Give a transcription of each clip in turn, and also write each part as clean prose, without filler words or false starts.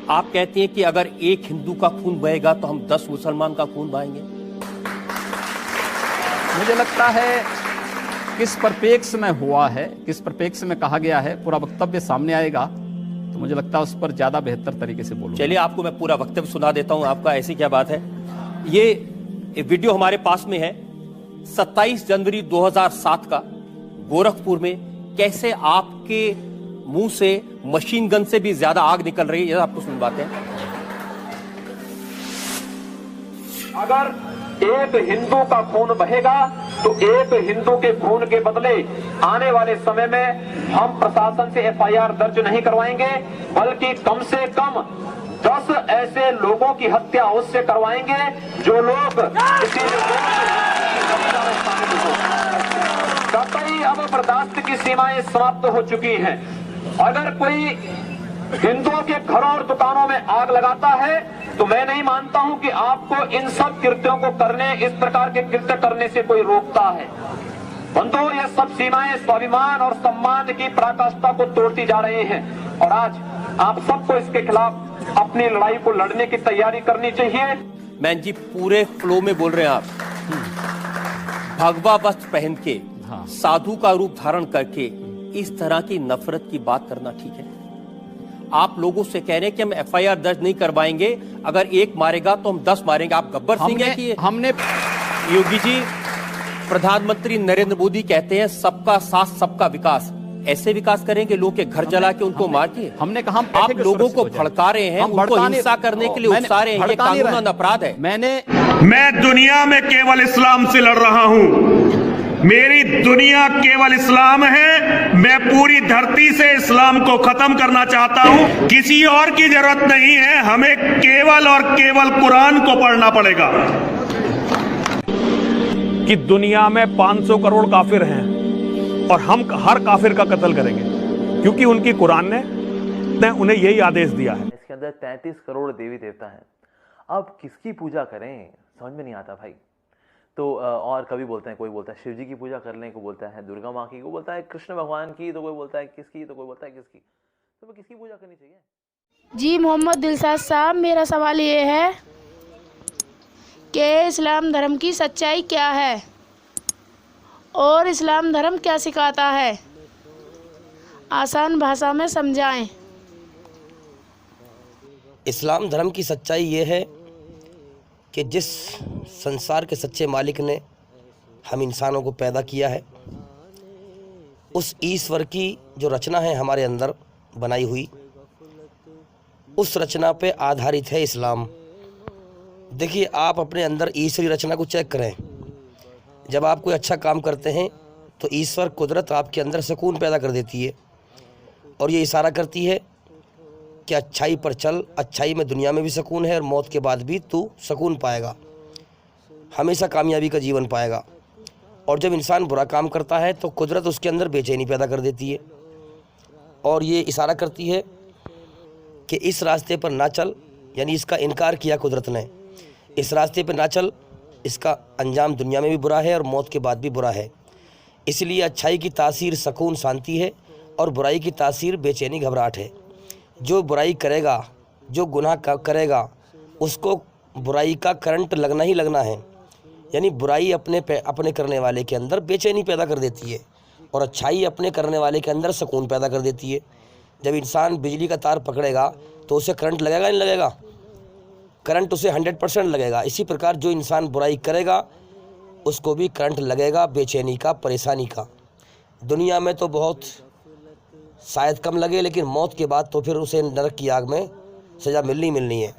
आप कहते हैं कि अगर एक हिंदू का खून बहेगा तो हम 10 मुसलमान का खून बहाएंगे। मुझे लगता है किस परिप्रेक्ष्य में हुआ है, किस परिप्रेक्ष्य में कहा गया है, पूरा वक्तव्य सामने आएगा तो मुझे लगता है उस पर ज्यादा बेहतर तरीके से बोलूंगा। चलिए आपको मैं पूरा वक्तव्य सुना देता हूं आपका, ऐसी क्या बात है। ये वीडियो हमारे पास में है 27 जनवरी 2007 का, गोरखपुर में कैसे आपके मुंह से मशीन गन से भी ज्यादा आग निकल रही है, ये आपको सुनवाते हैं। अगर एक हिंदू का खून बहेगा तो एक हिंदू के खून के बदले आने वाले समय में हम प्रशासन से एफआईआर दर्ज नहीं करवाएंगे, बल्कि कम से कम 10 ऐसे लोगों की हत्या उससे करवाएंगे जो लोग किसी कतई अब बर्दाश्त की सीमाएं समाप्त हो चुकी हैं। अगर कोई हिंदुओं के घरों और दुकानों में आग लगाता है तो मैं नहीं मानता हूं कि आपको इन सब कृत्यों को करने, इस प्रकार के कृत्य करने से कोई रोकता है। बंधुओं, ये सब सीमाएं स्वाभिमान और सम्मान की पराकाष्ठा को तोड़ती जा रही हैं और आज आप सबको इसके खिलाफ अपनी लड़ाई को लड़ने की तैयारी करनी चाहिए। मैन जी पूरे फ्लो में बोल रहे हैं आप, भगवा वस्त्र पहन के, साधु का रूप धारण करके इस तरह की नफरत की बात करना ठीक है? आप लोगों से कह रहे हैं कि हम एफआईआर दर्ज नहीं करवाएंगे, अगर एक मारेगा तो हम 10 मारेंगे। आप गब्बर सिंह हैं कि हमने योगी जी, प्रधानमंत्री नरेंद्र मोदी कहते हैं सबका साथ सबका विकास, ऐसे विकास करेंगे लोग के घर जला के उनको मार के? हमने कहा आप लोगों को भड़का रहे हैं, उनको हिंसा करने के लिए उकसा रहे हैं, ये कानूनन अपराध है। मैं दुनिया में केवल इस्लाम से लड़ रहा हूं, मेरी दुनिया केवल इस्लाम है। मैं पूरी धरती से इस्लाम को खत्म करना चाहता हूं, किसी और की जरूरत नहीं है, हमें केवल और केवल कुरान को पढ़ना पड़ेगा। कि दुनिया में 500 करोड़ काफिर हैं और हम हर काफिर का कत्ल करेंगे क्योंकि उनकी कुरान ने उन्हें यही आदेश दिया है। इसके अंदर 33 करोड़ देवी देवता हैं। अब किसकी पूजा करें समझ में नहीं आता भाई। तो और कभी बोलते हैं, कोई बोलता है शिव जी की पूजा करने को बोलता है, दुर्गा माँ की को बोलता है, कृष्ण भगवान की तो कोई बोलता है किसकी, तो कोई बोलता है किसकी। तो किसकी पूजा करनी चाहिए? जी मोहम्मद दिलशाद साहब, मेरा सवाल ये है कि इस्लाम धर्म की सच्चाई क्या है और इस्लाम धर्म क्या सिखाता है, आसान भाषा में समझाएं। इस्लाम धर्म की सच्चाई ये है कि जिस संसार के सच्चे मालिक ने हम इंसानों को पैदा किया है, उस ईश्वर की जो रचना है हमारे अंदर बनाई हुई, उस रचना पे आधारित है इस्लाम। देखिए, आप अपने अंदर ईश्वरी रचना को चेक करें। जब आप कोई अच्छा काम करते हैं तो ईश्वर कुदरत आपके अंदर सुकून पैदा कर देती है और ये इशारा करती है कि अच्छाई पर चल, अच्छाई में दुनिया में भी सुकून है और मौत के बाद भी तू सुकून पाएगा, हमेशा कामयाबी का जीवन पाएगा। और जब इंसान बुरा काम करता है तो कुदरत उसके अंदर बेचैनी पैदा कर देती है और ये इशारा करती है कि इस रास्ते पर ना चल, यानी इसका इनकार किया कुदरत ने, इस रास्ते पर ना चल, इसका अंजाम दुनिया में भी बुरा है और मौत के बाद भी बुरा है। इसलिए अच्छाई की तासीर सुकून शांति है और बुराई की तासीर बेचैनी घबराहट है। जो बुराई करेगा, जो गुनाह करेगा, उसको बुराई का करंट लगना ही लगना है। यानी बुराई अपने करने वाले के अंदर बेचैनी पैदा कर देती है और अच्छाई अपने करने वाले के अंदर सुकून पैदा कर देती है। जब इंसान बिजली का तार पकड़ेगा तो उसे करंट लगेगा नहीं लगेगा? करंट उसे 100% लगेगा। इसी प्रकार जो इंसान बुराई करेगा उसको भी करंट लगेगा, बेचैनी का, परेशानी का। दुनिया में तो बहुत शायद कम लगे, लेकिन मौत के बाद तो फिर उसे नरक की आग में सज़ा मिलनी है।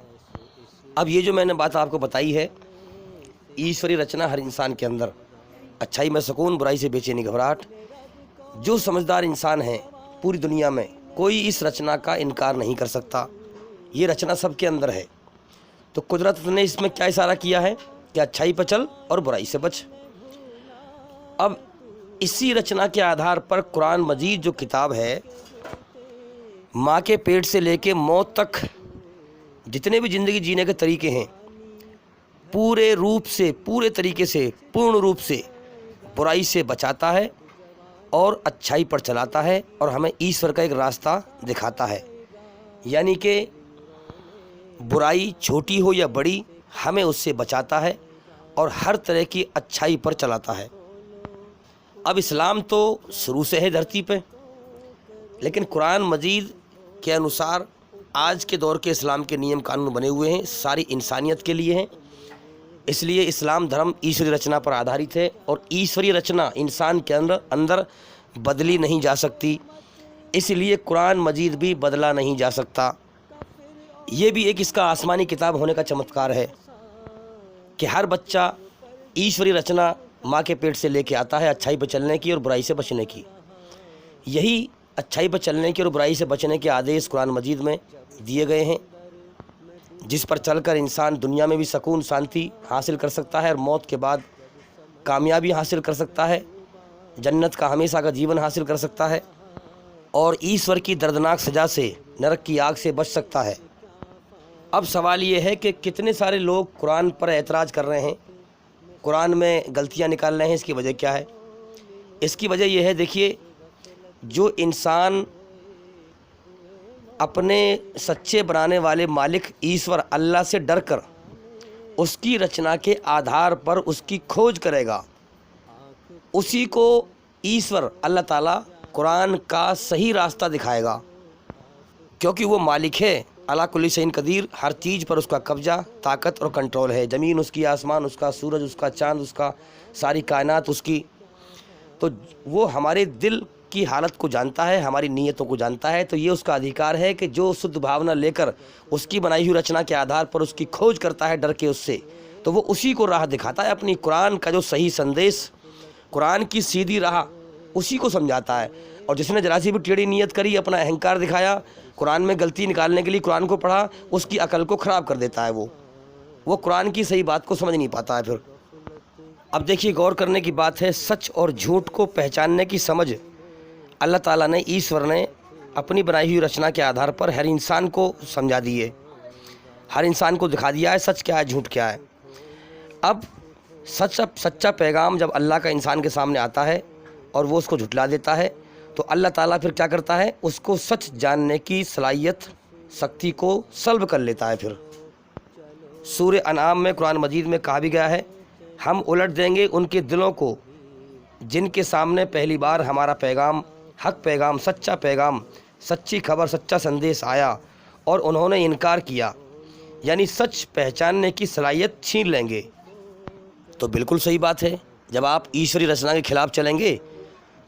अब ये जो मैंने बात आपको बताई है, ईश्वरी रचना हर इंसान के अंदर, अच्छाई में सुकून, बुराई से बेचैनी घबराहट। जो समझदार इंसान है पूरी दुनिया में, कोई इस रचना का इनकार नहीं कर सकता। ये रचना सबके अंदर है। तो कुदरत ने इसमें क्या इशारा किया है कि अच्छाई पर चल और बुराई से बच। अब इसी रचना के आधार पर कुरान मजीद जो किताब है, माँ के पेट से लेके मौत तक जितने भी ज़िंदगी जीने के तरीके हैं, पूरे रूप से, पूरे तरीके से, पूर्ण रूप से बुराई से बचाता है और अच्छाई पर चलाता है और हमें ईश्वर का एक रास्ता दिखाता है। यानी कि बुराई छोटी हो या बड़ी हमें उससे बचाता है और हर तरह की अच्छाई पर चलाता है। अब इस्लाम तो शुरू से है धरती पे, लेकिन कुरान मजीद के अनुसार आज के दौर के इस्लाम के नियम कानून बने हुए हैं, सारी इंसानियत के लिए हैं। इसलिए इस्लाम धर्म ईश्वरीय रचना पर आधारित है और ईश्वरीय रचना इंसान के अंदर बदली नहीं जा सकती, इसलिए कुरान मजीद भी बदला नहीं जा सकता। ये भी एक इसका आसमानी किताब होने का चमत्कार है कि हर बच्चा ईश्वरीय रचना माँ के पेट से लेके आता है अच्छाई पर चलने की और बुराई से बचने की। यही अच्छाई पर चलने की और बुराई से बचने के आदेश कुरान मजीद में दिए गए हैं, जिस पर चलकर इंसान दुनिया में भी सुकून शांति हासिल कर सकता है और मौत के बाद कामयाबी हासिल कर सकता है, जन्नत का हमेशा का जीवन हासिल कर सकता है और ईश्वर की दर्दनाक सज़ा से, नरक की आग से बच सकता है। अब सवाल ये है कि कितने सारे लोग कुरान पर एतराज़ कर रहे हैं, कुरान में गलतियां निकाल रहे हैं। इसकी वजह क्या है? इसकी वजह यह है, देखिए, जो इंसान अपने सच्चे बनाने वाले मालिक ईश्वर अल्लाह से डर कर उसकी रचना के आधार पर उसकी खोज करेगा, उसी को ईश्वर अल्लाह ताला कुरान का सही रास्ता दिखाएगा, क्योंकि वो मालिक है, अला कुल्ली शैइन कदीर, हर चीज़ पर उसका कब्जा, ताकत और कंट्रोल है। ज़मीन उसकी, आसमान उसका, सूरज उसका, चाँद उसका, सारी कायनात उसकी। तो वो हमारे दिल की हालत को जानता है, हमारी नीयतों को जानता है। तो ये उसका अधिकार है कि जो शुद्ध भावना लेकर उसकी बनाई हुई रचना के आधार पर उसकी खोज करता है डर के उससे, तो वो उसी को राह दिखाता है। अपनी कुरान का जो सही संदेश, कुरान की सीधी राह, उसी को समझाता है। और जिसने जरा सी भी टेढ़ी नीयत करी, अपना अहंकार दिखाया, कुरान में गलती निकालने के लिए कुरान को पढ़ा, उसकी अकल को ख़राब कर देता है। वो कुरान की सही बात को समझ नहीं पाता है फिर। अब देखिए, गौर करने की बात है, सच और झूठ को पहचानने की समझ अल्लाह ताला ने, ईश्वर ने अपनी बनाई हुई रचना के आधार पर हर इंसान को समझा दी है, हर इंसान को दिखा दिया है सच क्या है, झूठ क्या है। अब सच्चा पैगाम जब अल्लाह का इंसान के सामने आता है और वो उसको झुठला देता है, तो अल्लाह ताला फिर क्या करता है, उसको सच जानने की सलाहियत, शक्ति को सल्ब कर लेता है। फिर सूरह अनआम में, कुरान मजीद में कहा भी गया है, हम उलट देंगे उनके दिलों को जिनके सामने पहली बार हमारा पैगाम, हक पैगाम, सच्चा पैगाम, सच्ची खबर, सच्चा संदेश आया और उन्होंने इनकार किया, यानी सच पहचानने की सलाहियत छीन लेंगे। तो बिल्कुल सही बात है, जब आप ईश्वरी रचना के खिलाफ चलेंगे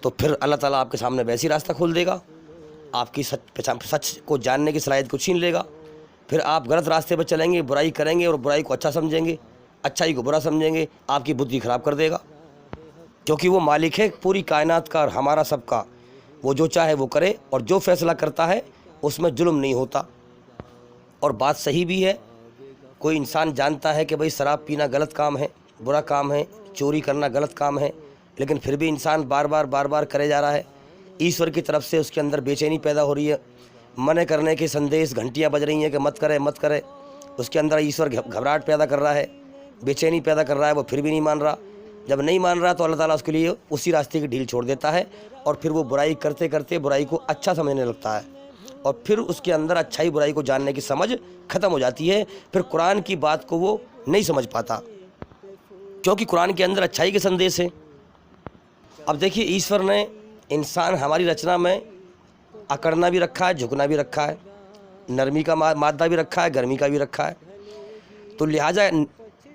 तो फिर अल्लाह ताला आपके सामने वैसी रास्ता खोल देगा, आपकी सच को जानने की सलाहियत को छीन लेगा। फिर आप गलत रास्ते पर चलेंगे, बुराई करेंगे और बुराई को अच्छा समझेंगे, अच्छाई को बुरा समझेंगे, आपकी बुद्धि ख़राब कर देगा, क्योंकि वो मालिक है पूरी कायनात का और हमारा सबका। वो जो चाहे वो करे और जो फैसला करता है उसमें जुल्म नहीं होता। और बात सही भी है, कोई इंसान जानता है कि भाई शराब पीना गलत काम है, बुरा काम है, चोरी करना गलत काम है, लेकिन फिर भी इंसान बार बार करे जा रहा है। ईश्वर की तरफ से उसके अंदर बेचैनी पैदा हो रही है, मना करने के संदेश, घंटियाँ बज रही हैं कि मत करे मत करे, उसके अंदर ईश्वर घबराहट पैदा कर रहा है, बेचैनी पैदा कर रहा है, वो फिर भी नहीं मान रहा। जब नहीं मान रहा तो अल्लाह ताला उसके लिए उसी रास्ते की ढील छोड़ देता है और फिर वो बुराई करते करते बुराई को अच्छा समझने लगता है और फिर उसके अंदर अच्छाई बुराई को जानने की समझ ख़त्म हो जाती है। फिर कुरान की बात को वो नहीं समझ पाता, क्योंकि कुरान के अंदर अच्छाई के संदेश है। अब देखिए, ईश्वर ने इंसान हमारी रचना में अकड़ना भी रखा है, झुकना भी रखा है, नरमी का मादा भी रखा है, गर्मी का भी रखा है। तो लिहाजा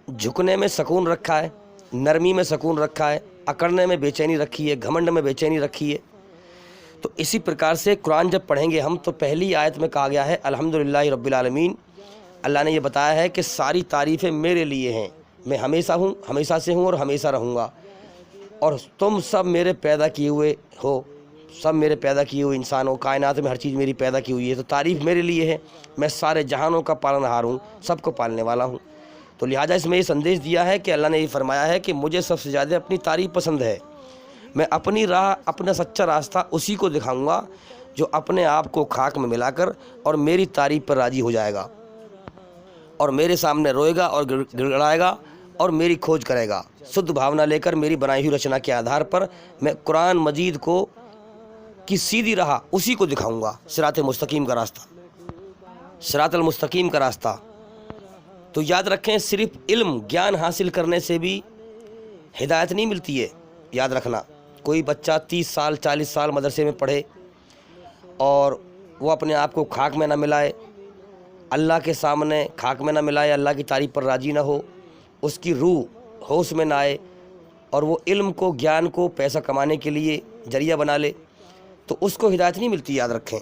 झुकने में सुकून रखा है, नरमी में सुकून रखा है, अकड़ने में बेचैनी रखी है, घमंड में बेचैनी रखी है। तो इसी प्रकार से कुरान जब पढ़ेंगे हम, तो पहली आयत में कहा गया है अल्हम्दुलिल्लाहि रब्बिल आलमीन। अल्लाह ने ये बताया है कि सारी तारीफ़ें मेरे लिए हैं, मैं हमेशा हूँ, हमेशा से हूँ और हमेशा रहूँगा, और तुम सब मेरे पैदा किए हुए हो, सब मेरे पैदा किए हुए इंसान हो, कायनात में हर चीज़ मेरी पैदा की हुई है, तो तारीफ़ मेरे लिए है, मैं सारे जहानों का पालनहार हूँ, सबको पालने वाला हूँ। तो लिहाजा इसमें ये संदेश दिया है कि अल्लाह ने ये फरमाया है कि मुझे सबसे ज़्यादा अपनी तारीफ़ पसंद है, मैं अपनी राह, अपना सच्चा रास्ता उसी को दिखाऊंगा जो अपने आप को खाक में मिलाकर और मेरी तारीफ़ पर राज़ी हो जाएगा और मेरे सामने रोएगा और गिड़गिड़ाएगा और मेरी खोज करेगा। शुद्ध भावना लेकर मेरी बनाई हुई रचना के आधार पर मैं कुरान मजीद को की सीधी राह उसी को दिखाऊंगा, सिरात मुस्तकीम का रास्ता, सिरातल मुस्तकीम का रास्ता। तो याद रखें, सिर्फ इल्म ज्ञान हासिल करने से भी हिदायत नहीं मिलती है। याद रखना, कोई बच्चा 30 साल 40 साल मदरसे में पढ़े और वो अपने आप को खाक में ना मिलाए, अल्लाह के सामने खाक में ना मिलाए, अल्लाह की तारीफ़ पर राज़ी ना हो, उसकी रूह होश में ना आए और वो इल्म को ज्ञान को पैसा कमाने के लिए जरिया बना ले, तो उसको हिदायत नहीं मिलती। याद रखें,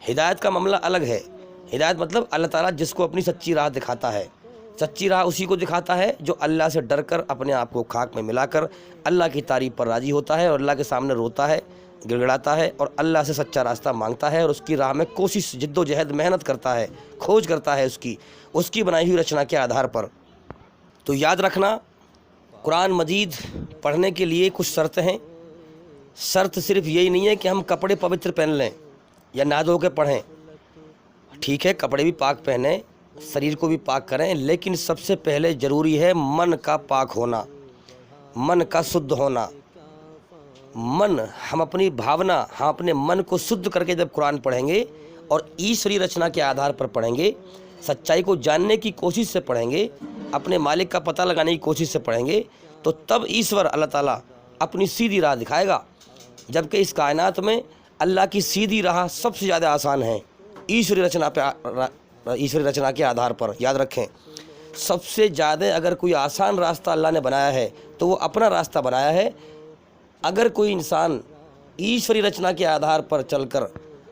हिदायत का मामला अलग है। हिदायत मतलब अल्लाह ताला जिसको अपनी सच्ची राह दिखाता है। सच्ची राह उसी को दिखाता है जो अल्लाह से डर कर अपने आप को खाक में मिलाकर अल्लाह की तारीफ़ पर राज़ी होता है और अल्लाह के सामने रोता है, गिड़गिड़ाता है और अल्लाह से सच्चा रास्ता मांगता है और उसकी राह में कोशिश जिद्दोजहद मेहनत करता है, खोज करता है उसकी बनाई हुई रचना के आधार पर। तो याद रखना, कुरान मजीद पढ़ने के लिए कुछ शर्त हैं। शर्त सिर्फ यही नहीं है कि हम कपड़े पवित्र पहन लें या नहा धो के पढ़ें। ठीक है, कपड़े भी पाक पहने, शरीर को भी पाक करें, लेकिन सबसे पहले ज़रूरी है मन का पाक होना, मन का शुद्ध होना। मन, हम अपनी भावना, हम अपने मन को शुद्ध करके जब कुरान पढ़ेंगे और ईश्वरीय रचना के आधार पर पढ़ेंगे, सच्चाई को जानने की कोशिश से पढ़ेंगे, अपने मालिक का पता लगाने की कोशिश से पढ़ेंगे, तो तब ईश्वर अल्लाह ताला अपनी सीधी राह दिखाएगा। जबकि इस कायनात में अल्लाह की सीधी राह सबसे ज़्यादा आसान है ईश्वरीय रचना के आधार पर। याद रखें, सबसे ज़्यादा अगर कोई आसान रास्ता अल्लाह ने बनाया है तो वो अपना रास्ता बनाया है। अगर कोई इंसान ईश्वरीय रचना के आधार पर चलकर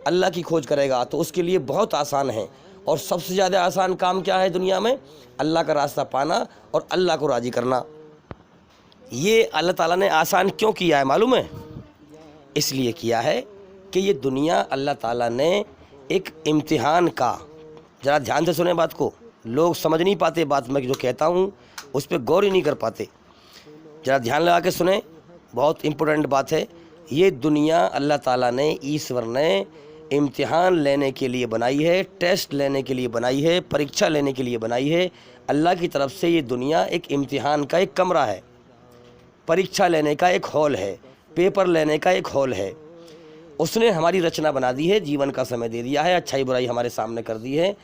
अल्लाह की खोज करेगा तो उसके लिए बहुत आसान है। और सबसे ज़्यादा आसान काम क्या है दुनिया में? अल्लाह का रास्ता पाना और अल्लाह को राज़ी करना। ये अल्लाह ताला ने आसान क्यों किया है मालूम है? इसलिए किया है कि ये दुनिया अल्लाह ताला ने एक इम्तिहान का, ज़रा ध्यान से सुने बात को, लोग समझ नहीं पाते बात मैं जो कहता हूँ उस पर गौर ही नहीं कर पाते। ज़रा ध्यान लगा के सुने, बहुत इम्पोर्टेंट बात है। ये दुनिया अल्लाह ताला ने, ईश्वर ने इम्तिहान लेने के लिए बनाई है, टेस्ट लेने के लिए बनाई है, परीक्षा लेने के लिए बनाई है। अल्लाह की तरफ से ये दुनिया एक इम्तिहान का एक कमरा है, परीक्षा लेने का एक हॉल है, पेपर लेने का एक हॉल है। उसने हमारी रचना बना दी है, जीवन का समय दे दिया है, अच्छाई बुराई हमारे सामने कर दी है।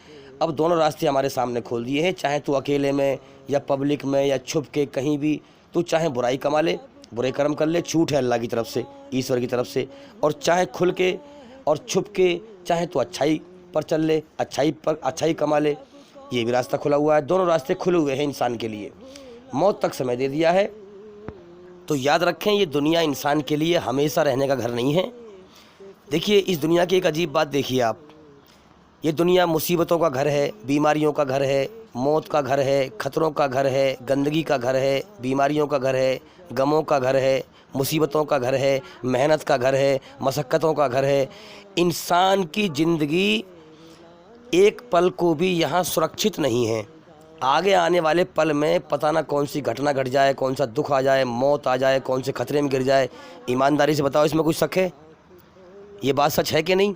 अब दोनों रास्ते हमारे सामने खोल दिए हैं, चाहे तू अकेले में या पब्लिक में या छुप के कहीं भी तू चाहे बुराई कमा ले, बुरे कर्म कर ले, छूट है अल्लाह की तरफ से, ईश्वर की तरफ से। और चाहे खुल के और छुप के चाहे तो अच्छाई पर चल ले, अच्छाई कमा ले, ये भी रास्ता खुला हुआ है। दोनों रास्ते खुले हुए हैं इंसान के लिए, मौत तक समय दे दिया है। तो याद रखें, ये दुनिया इंसान के लिए हमेशा रहने का घर नहीं है। देखिए, इस दुनिया की एक अजीब बात देखिए आप, ये दुनिया मुसीबतों का घर है, बीमारियों का घर है, मौत का घर है, खतरों का घर है, गंदगी का घर है, बीमारियों का घर है, गमों का घर है, मुसीबतों का घर है, मेहनत का घर है, मशक्क़तों का घर है। इंसान की ज़िंदगी एक पल को भी यहाँ सुरक्षित नहीं है। आगे आने वाले पल में पता ना कौन सी घटना घट जाए, कौन सा दुख आ जाए, मौत आ जाए, कौन से खतरे में गिर जाए। ईमानदारी से बताओ, इसमें कुछ शक है? ये बात सच है कि नहीं?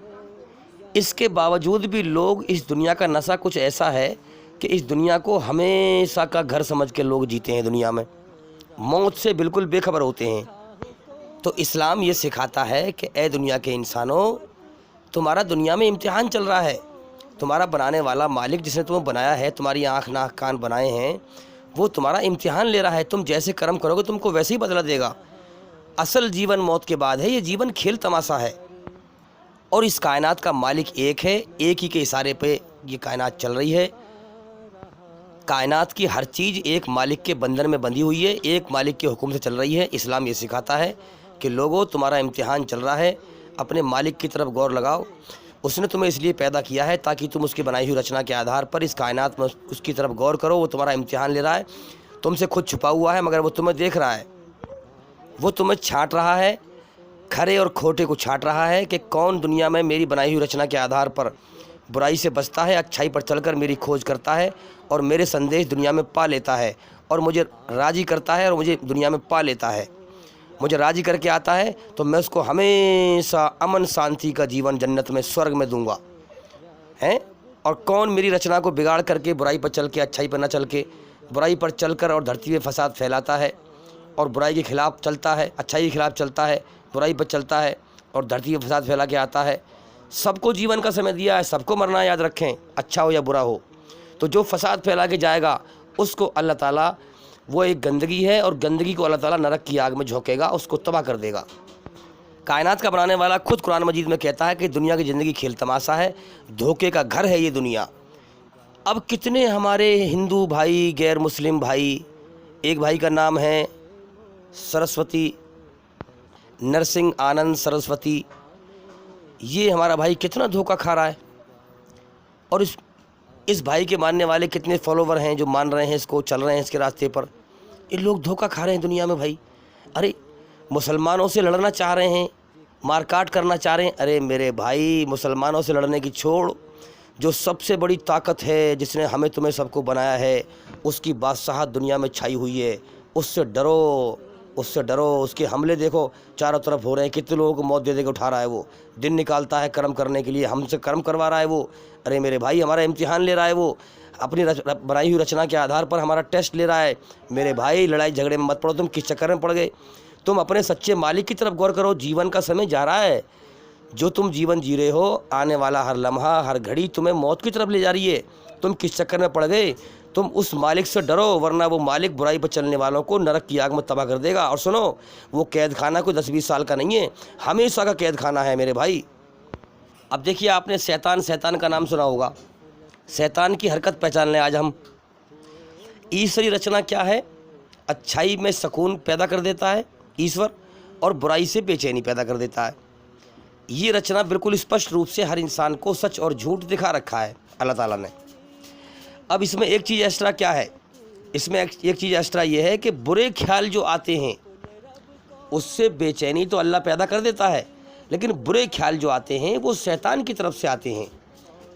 इसके बावजूद भी लोग, इस दुनिया का नशा कुछ ऐसा है कि इस दुनिया को हमेशा का घर समझ के लोग जीते हैं, दुनिया में मौत से बिल्कुल बेखबर होते हैं। तो इस्लाम ये सिखाता है कि ए दुनिया के इंसानों, तुम्हारा दुनिया में इम्तिहान चल रहा है। तुम्हारा बनाने वाला मालिक जिसने तुम्हें बनाया है, तुम्हारी आँख नाक कान बनाए हैं, वो तुम्हारा इम्तिहान ले रहा है। तुम जैसे कर्म करोगे तुमको वैसे ही बदला देगा। असल जीवन मौत के बाद है, ये जीवन खेल तमाशा है। और इस कायनात का मालिक एक है, एक ही के इशारे पे ये कायनात चल रही है। कायनात की हर चीज़ एक मालिक के बंधन में बंधी हुई है, एक मालिक के हुक्म से चल रही है। इस्लाम ये सिखाता है कि लोगों, तुम्हारा इम्तिहान चल रहा है, अपने मालिक की तरफ गौर लगाओ। उसने तुम्हें इसलिए पैदा किया है ताकि तुम उसकी बनाई हुई रचना के आधार पर इस कायनात में उसकी तरफ गौर करो। वो तुम्हारा इम्तिहान ले रहा है, तुमसे खुद छुपा हुआ है, मगर वो तुम्हें देख रहा है। वो तुम्हें छांट रहा है, खरे और खोटे को छांट रहा है कि कौन दुनिया में मेरी बनाई हुई रचना के आधार पर बुराई से बचता है, अच्छाई पर चलकर मेरी खोज करता है और मेरे संदेश दुनिया में पा लेता है और मुझे राज़ी करता है और मुझे दुनिया में पा लेता है। मुझे राज़ी करके आता है तो मैं उसको हमेशा अमन शांति का जीवन जन्नत में, स्वर्ग में दूंगा हैं। और कौन मेरी रचना को बिगाड़ करके बुराई पर चल के, अच्छाई पर न चल के, बुराई पर चलकर और धरती में फसाद फैलाता है और बुराई के खिलाफ़ चलता है, अच्छाई के खिलाफ़ चलता है, बुराई पर चलता है और धरती पर फसाद फैला के आता है। सबको जीवन का समय दिया है, सबको मरना है, याद रखें, अच्छा हो या बुरा हो। तो जो फसाद फैला के जाएगा उसको अल्लाह ताला, वो एक गंदगी है और गंदगी को अल्लाह ताला नरक की आग में झोंकेगा, उसको तबाह कर देगा। कायनात का बनाने वाला खुद कुरान मजीद में कहता है कि दुनिया की ज़िंदगी खेल तमाशा है, धोखे का घर है ये दुनिया। अब कितने हमारे हिंदू भाई, गैर मुस्लिम भाई, एक भाई का नाम है सरस्वती, नरसिंह आनंद सरस्वती, ये हमारा भाई कितना धोखा खा रहा है। और इस भाई के मानने वाले कितने फॉलोवर हैं जो मान रहे हैं इसको, चल रहे हैं इसके रास्ते पर। ये लोग धोखा खा रहे हैं दुनिया में भाई। अरे मुसलमानों से लड़ना चाह रहे हैं, मारकाट करना चाह रहे हैं। अरे मेरे भाई, मुसलमानों से लड़ने की छोड़, जो सबसे बड़ी ताकत है, जिसने हमें तुम्हें सबको बनाया है, उसकी बादशाहत दुनिया में छाई हुई है। उससे डरो, उससे डरो। उसके हमले देखो चारों तरफ हो रहे हैं, कितने लोगों को मौत दे दे के उठा रहा है वो, दिन निकालता है कर्म करने के लिए, हमसे कर्म करवा रहा है वो। अरे मेरे भाई, हमारा इम्तिहान ले रहा है वो, अपनी बनाई हुई रचना के आधार पर हमारा टेस्ट ले रहा है। मेरे भाई, लड़ाई झगड़े में मत पड़ो। तुम किस चक्कर में पड़ गए? तुम अपने सच्चे मालिक की तरफ गौर करो। जीवन का समय जा रहा है, जो तुम जीवन जी रहे हो, आने वाला हर लम्हा, हर घड़ी तुम्हें मौत की तरफ ले जा रही है। तुम किस चक्कर में पड़ गए? तुम उस मालिक से डरो, वरना वो मालिक बुराई पर चलने वालों को नरक की आग में तबाह कर देगा। और सुनो, वो कैद खाना कोई 10-20 साल का नहीं है, हमेशा का कैद खाना है मेरे भाई। अब देखिए, आपने शैतान का नाम सुना होगा। शैतान की हरकत पहचान लें आज हम। ईश्वरी रचना क्या है? अच्छाई में सुकून पैदा कर देता है ईश्वर, और बुराई से बेचैनी पैदा कर देता है। ये रचना बिल्कुल स्पष्ट रूप से हर इंसान को सच और झूठ दिखा रखा है अल्लाह ताला ने। अब इसमें एक चीज़ एक्स्ट्रा क्या है? इसमें एक चीज़ एक्स्ट्रा ये है कि बुरे ख्याल जो आते हैं उससे बेचैनी तो अल्लाह पैदा कर देता है, लेकिन बुरे ख्याल जो आते हैं वो शैतान की तरफ से आते हैं।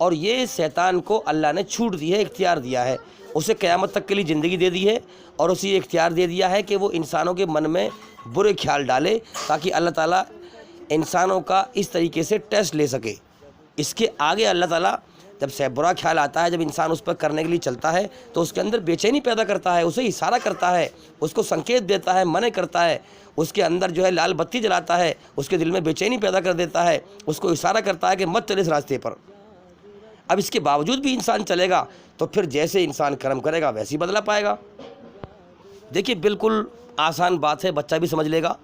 और ये शैतान को अल्लाह ने छूट दी है, इख्तियार दिया है, उसे क़यामत तक के लिए ज़िंदगी दे दी है, और उसे इख्तियार दे दिया है कि वो इंसानों के मन में बुरे ख्याल डाले, ताकि अल्लाह ताला इंसानों का इस तरीके से टेस्ट ले सके। इसके आगे अल्लाह ताला जब से बुरा ख्याल आता है, जब इंसान उस पर करने के लिए चलता है, तो उसके अंदर बेचैनी पैदा करता है, उसे इशारा करता है, उसको संकेत देता है, मना करता है, उसके अंदर जो है लाल बत्ती जलाता है, उसके दिल में बेचैनी पैदा कर देता है, उसको इशारा करता है कि मत चले इस रास्ते पर। अब इसके बावजूद भी इंसान चलेगा तो फिर जैसे इंसान कर्म करेगा वैसे ही बदला पाएगा। देखिए, बिल्कुल आसान बात है, बच्चा भी समझ लेगा।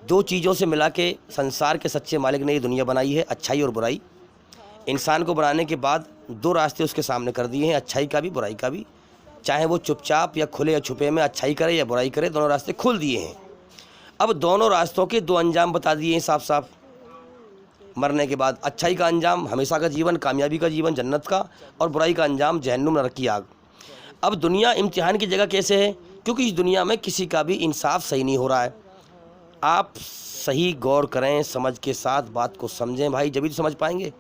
दो चीज़ों से मिला के संसार के सच्चे मालिक ने ये दुनिया बनाई है, अच्छाई और बुराई। इंसान को बनाने के बाद दो रास्ते उसके सामने कर दिए हैं, अच्छाई का भी बुराई का भी। चाहे वो चुपचाप या खुले या छुपे में अच्छाई करे या बुराई करे, दोनों रास्ते खोल दिए हैं। अब दोनों रास्तों के दो अंजाम बता दिए हैं साफ साफ। मरने के बाद अच्छाई का अंजाम हमेशा का जीवन, कामयाबी का जीवन, जन्नत का, और बुराई का अंजाम जहन्नुम, नरक की आग। अब दुनिया इम्तिहान की जगह कैसे है? क्योंकि इस दुनिया में किसी का भी इंसाफ सही नहीं हो रहा है। आप सही गौर करें, समझ के साथ बात को समझें भाई, जब भी समझ पाएंगे।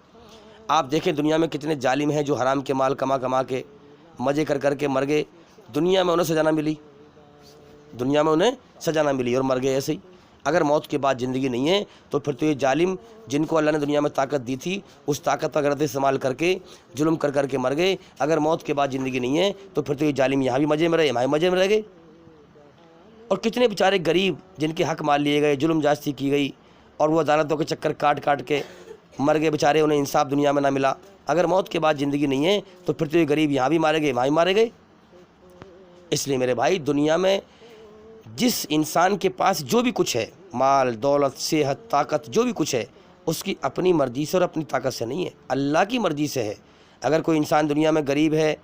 आप देखें दुनिया में कितने जालिम हैं जो हराम के माल कमा के मज़े कर के मर गए। दुनिया में उन्हें सजा ना मिली, दुनिया में उन्हें सजा ना मिली और मर गए ऐसे ही। अगर मौत के बाद ज़िंदगी नहीं है तो फिर तो ये जालिम, जिनको अल्लाह ने दुनिया में ताकत दी थी, उस ताकत का गलत इस्तेमाल करके जुल्म कर के मर गए। अगर मौत के बाद ज़िंदगी नहीं है तो फिर तो ये जालिम यहाँ भी मज़े में रहे, वहाँ भी मज़े में रह गए। और कितने बेचारे गरीब जिनके हक मार लिए गए, जुल्म जास्ती की गई, और वो अदालतों के चक्कर काट के मर गए बेचारे, उन्हें इंसाफ दुनिया में ना मिला। अगर मौत के बाद ज़िंदगी नहीं है तो फिर तो ये गरीब यहाँ भी मारे गए, वहाँ भी मारे गए। इसलिए मेरे भाई, दुनिया में जिस इंसान के पास जो भी कुछ है, माल, दौलत, सेहत, ताकत, जो भी कुछ है, उसकी अपनी मर्ज़ी से और अपनी ताकत से नहीं है, अल्लाह की मर्ज़ी से है। अगर कोई इंसान दुनिया में गरीब है,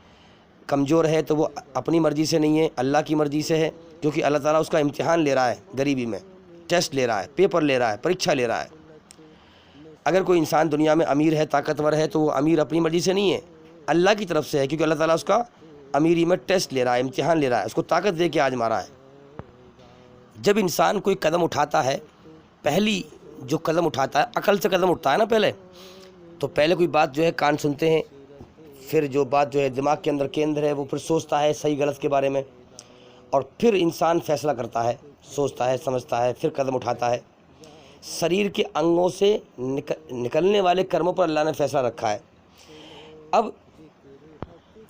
कमज़ोर है, तो वो अपनी मर्ज़ी से नहीं है, अल्लाह की मर्ज़ी से है, क्योंकि अल्लाह ताला उसका इम्तिहान ले रहा है, गरीबी में टेस्ट ले रहा है, पेपर ले रहा है, परीक्षा ले रहा है। अगर कोई इंसान दुनिया में अमीर है, ताकतवर है, तो वो अमीर अपनी मर्ज़ी से नहीं है, अल्लाह की तरफ से है, क्योंकि अल्लाह ताला उसका अमीरी में टेस्ट ले रहा है, इम्तिहान ले रहा है, उसको ताकत दे के आजमा रहा है। जब इंसान कोई कदम उठाता है, पहली जो कदम उठाता है, अकल से कदम उठता है ना पहले, तो पहले कोई बात जो है कान सुनते हैं, फिर जो बात जो है दिमाग के अंदर केंद्र है, वो फिर सोचता है सही गलत के बारे में, और फिर इंसान फैसला करता है, सोचता है, समझता है, फिर कदम उठाता है। शरीर के अंगों से निकलने वाले कर्मों पर अल्लाह ने फैसला रखा है। अब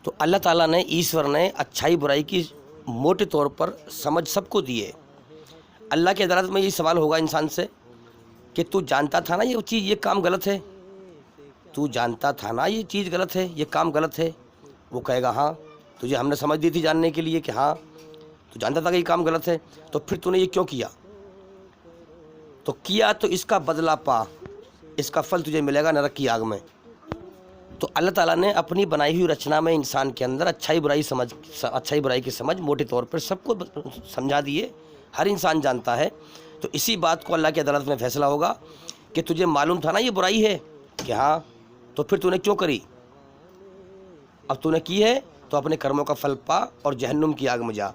तो अल्लाह ताला ने, ईश्वर ने अच्छाई बुराई की मोटे तौर पर समझ सबको दी है। अल्लाह की अदालत में ये सवाल होगा इंसान से कि तू जानता था ना ये चीज़, ये काम गलत है, तू जानता था ना ये चीज़ गलत है, ये काम गलत है? वो कहेगा हाँ, तुझे हमने समझ दी थी जानने के लिए कि हाँ तू जानता था कि ये काम गलत है, तो फिर तूने ये क्यों किया? तो किया तो इसका बदला पा, इसका फल तुझे मिलेगा नरक की आग में। तो अल्लाह ताला ने अपनी बनाई हुई रचना में इंसान के अंदर अच्छाई बुराई की समझ मोटे तौर पर सबको समझा दिए, हर इंसान जानता है। तो इसी बात को अल्लाह की अदालत में फैसला होगा कि तुझे मालूम था ना ये बुराई है, कि हाँ, तो फिर तूने क्यों करी? अब तूने की है तो अपने कर्मों का फल पा और जहन्नुम की आग में जा।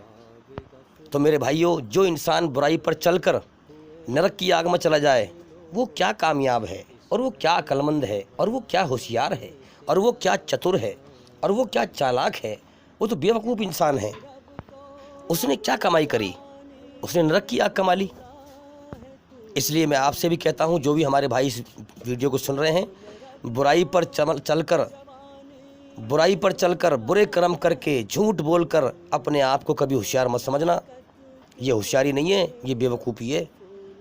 तो मेरे भाइयों, जो इंसान बुराई पर चलकर नरक की आग में चला जाए, वो क्या कामयाब है, और वो क्या अक्लमंद है, और वो क्या होशियार है, और वो क्या चतुर है, और वो क्या चालाक है। वो तो बेवकूफ़ इंसान है। उसने क्या कमाई करी? उसने नरक की आग कमा ली। इसलिए मैं आपसे भी कहता हूँ, जो भी हमारे भाई इस वीडियो को सुन रहे हैं, बुराई पर चलकर बुरे कर्म करके झूठ बोलकर अपने आप को कभी होशियार मत समझना। ये होशियारी नहीं है, ये बेवकूफ़ी है।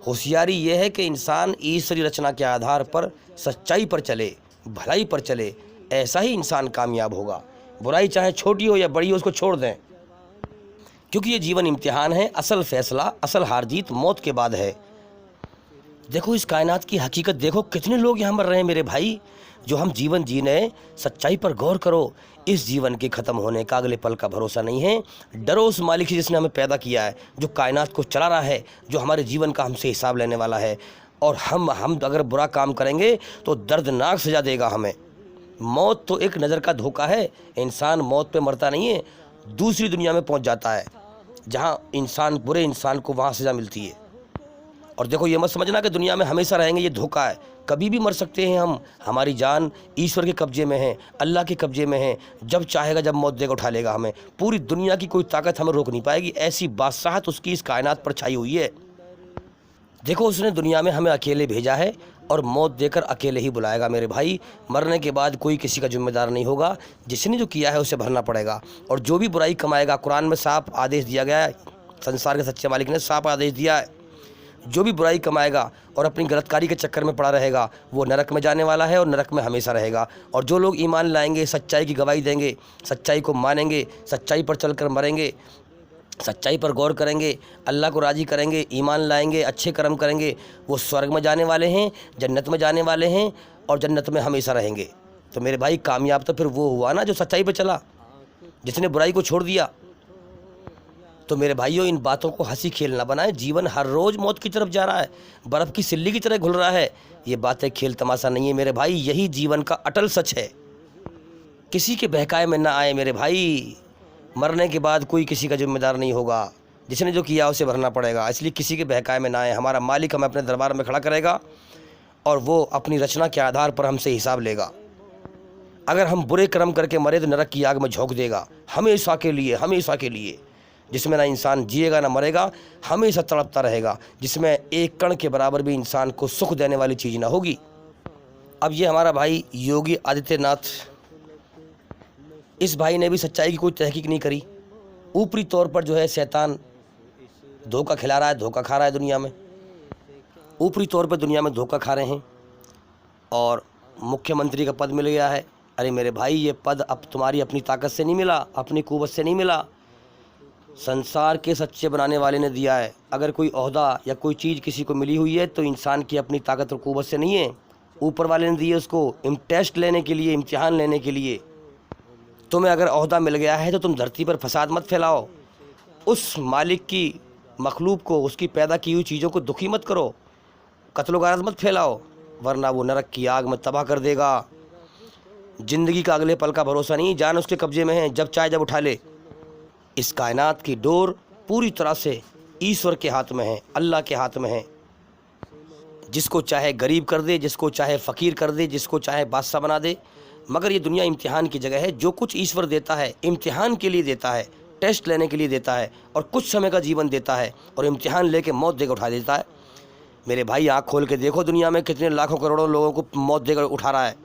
होशियारी ये है कि इंसान ईश्वरी रचना के आधार पर सच्चाई पर चले, भलाई पर चले, ऐसा ही इंसान कामयाब होगा। बुराई चाहे छोटी हो या बड़ी हो, उसको छोड़ दें, क्योंकि ये जीवन इम्तिहान है। असल फैसला, असल हार जीत मौत के बाद है। देखो इस कायनात की हकीकत देखो, कितने लोग यहाँ मर रहे हैं मेरे भाई। जो हम जीवन जी रहे, सच्चाई पर गौर करो। इस जीवन के ख़त्म होने का अगले पल का भरोसा नहीं है। डरो उस मालिक से जिसने हमें पैदा किया है, जो कायनात को चला रहा है, जो हमारे जीवन का हमसे हिसाब लेने वाला है। और हम अगर बुरा काम करेंगे तो दर्दनाक सजा देगा हमें। मौत तो एक नज़र का धोखा है। इंसान मौत पे मरता नहीं है, दूसरी दुनिया में पहुंच जाता है, जहां बुरे इंसान को वहां सज़ा मिलती है। और देखो ये मत समझना कि दुनिया में हमेशा रहेंगे, ये धोखा है। कभी भी मर सकते हैं हम। हमारी जान ईश्वर के कब्जे में है, अल्लाह के कब्जे में है। जब चाहेगा, जब मौत देगा, उठा लेगा हमें। पूरी दुनिया की कोई ताकत हमें रोक नहीं पाएगी। ऐसी बादशाहत उसकी इस कायनात पर छाई हुई है। देखो उसने दुनिया में हमें अकेले भेजा है और मौत देकर अकेले ही बुलाएगा मेरे भाई। मरने के बाद कोई किसी का जिम्मेदार नहीं होगा। जिसने जो किया है उसे भरना पड़ेगा। और जो भी बुराई कमाएगा, कुरान में साफ आदेश दिया गया है, संसार के सच्चे मालिक ने साफ आदेश दिया है, जो भी बुराई कमाएगा और अपनी गलतकारी के चक्कर में पड़ा रहेगा, वो नरक में जाने वाला है और नरक में हमेशा रहेगा। और जो लोग ईमान लाएंगे, सच्चाई की गवाही देंगे, सच्चाई को मानेंगे, सच्चाई पर चलकर मरेंगे, सच्चाई पर गौर करेंगे, अल्लाह को राज़ी करेंगे, ईमान लाएंगे, अच्छे कर्म करेंगे, वो स्वर्ग में जाने वाले हैं, जन्नत में जाने वाले हैं और जन्नत में हमेशा रहेंगे। तो मेरे भाई, कामयाब तो फिर वो हुआ ना जो सच्चाई पर चला, जिसने बुराई को छोड़ दिया। तो मेरे भाइयों, इन बातों को हंसी खेल ना बनाएं। जीवन हर रोज़ मौत की तरफ जा रहा है, बर्फ़ की सिल्ली की तरह घुल रहा है। ये बातें खेल तमाशा नहीं है मेरे भाई, यही जीवन का अटल सच है। किसी के बहकाए में ना आए मेरे भाई। मरने के बाद कोई किसी का जिम्मेदार नहीं होगा। जिसने जो किया उसे भरना पड़ेगा। इसलिए किसी के बहकाए में ना आए। हमारा मालिक हमें अपने दरबार में खड़ा करेगा और वो अपनी रचना के आधार पर हमसे हिसाब लेगा। अगर हम बुरे कर्म करके मरे तो नरक की आग में झोंक देगा, हमेशा के लिए, हमेशा के लिए। जिसमें ना इंसान जिएगा ना मरेगा, हमेशा तड़पता रहेगा, जिसमें एक कण के बराबर भी इंसान को सुख देने वाली चीज़ ना होगी। अब ये हमारा भाई योगी आदित्यनाथ, इस भाई ने भी सच्चाई की कोई तहकीक नहीं करी। ऊपरी तौर पर जो है शैतान धोखा खिला रहा है, धोखा खा रहा है दुनिया में। ऊपरी तौर पर दुनिया में धोखा खा रहे हैं और मुख्यमंत्री का पद मिल गया है। अरे मेरे भाई, ये पद अब तुम्हारी अपनी ताकत से नहीं मिला, अपनी कुव्वत से नहीं मिला, संसार के सच्चे बनाने वाले ने दिया है। अगर कोई ओहदा या कोई चीज़ किसी को मिली हुई है तो इंसान की अपनी ताकत और कुव्वत से नहीं है, ऊपर वाले ने दी है उसको टेस्ट लेने के लिए, इम्तिहान लेने के लिए। तुम्हें अगर ओहदा मिल गया है तो तुम धरती पर फसाद मत फैलाओ। उस मालिक की मखलूक को, उसकी पैदा की हुई चीज़ों को दुखी मत करो, कत्ल गारत मत फैलाओ, वरना वो नरक की आग में तबाह कर देगा। ज़िंदगी का अगले पल का भरोसा नहीं, जान उसके कब्जे में है, जब चाहे जब उठा ले। इस कायनात की डोर पूरी तरह से ईश्वर के हाथ में है, अल्लाह के हाथ में है। जिसको चाहे गरीब कर दे, जिसको चाहे फ़कीर कर दे, जिसको चाहे बादशाह बना दे। मगर ये दुनिया इम्तिहान की जगह है। जो कुछ ईश्वर देता है इम्तिहान के लिए देता है, टेस्ट लेने के लिए देता है, और कुछ समय का जीवन देता है और इम्तिहान लेके मौत देकर उठा देता है। मेरे भाई, आँख खोल के देखो, दुनिया में कितने लाखों करोड़ों लोगों को मौत देकर उठा रहा है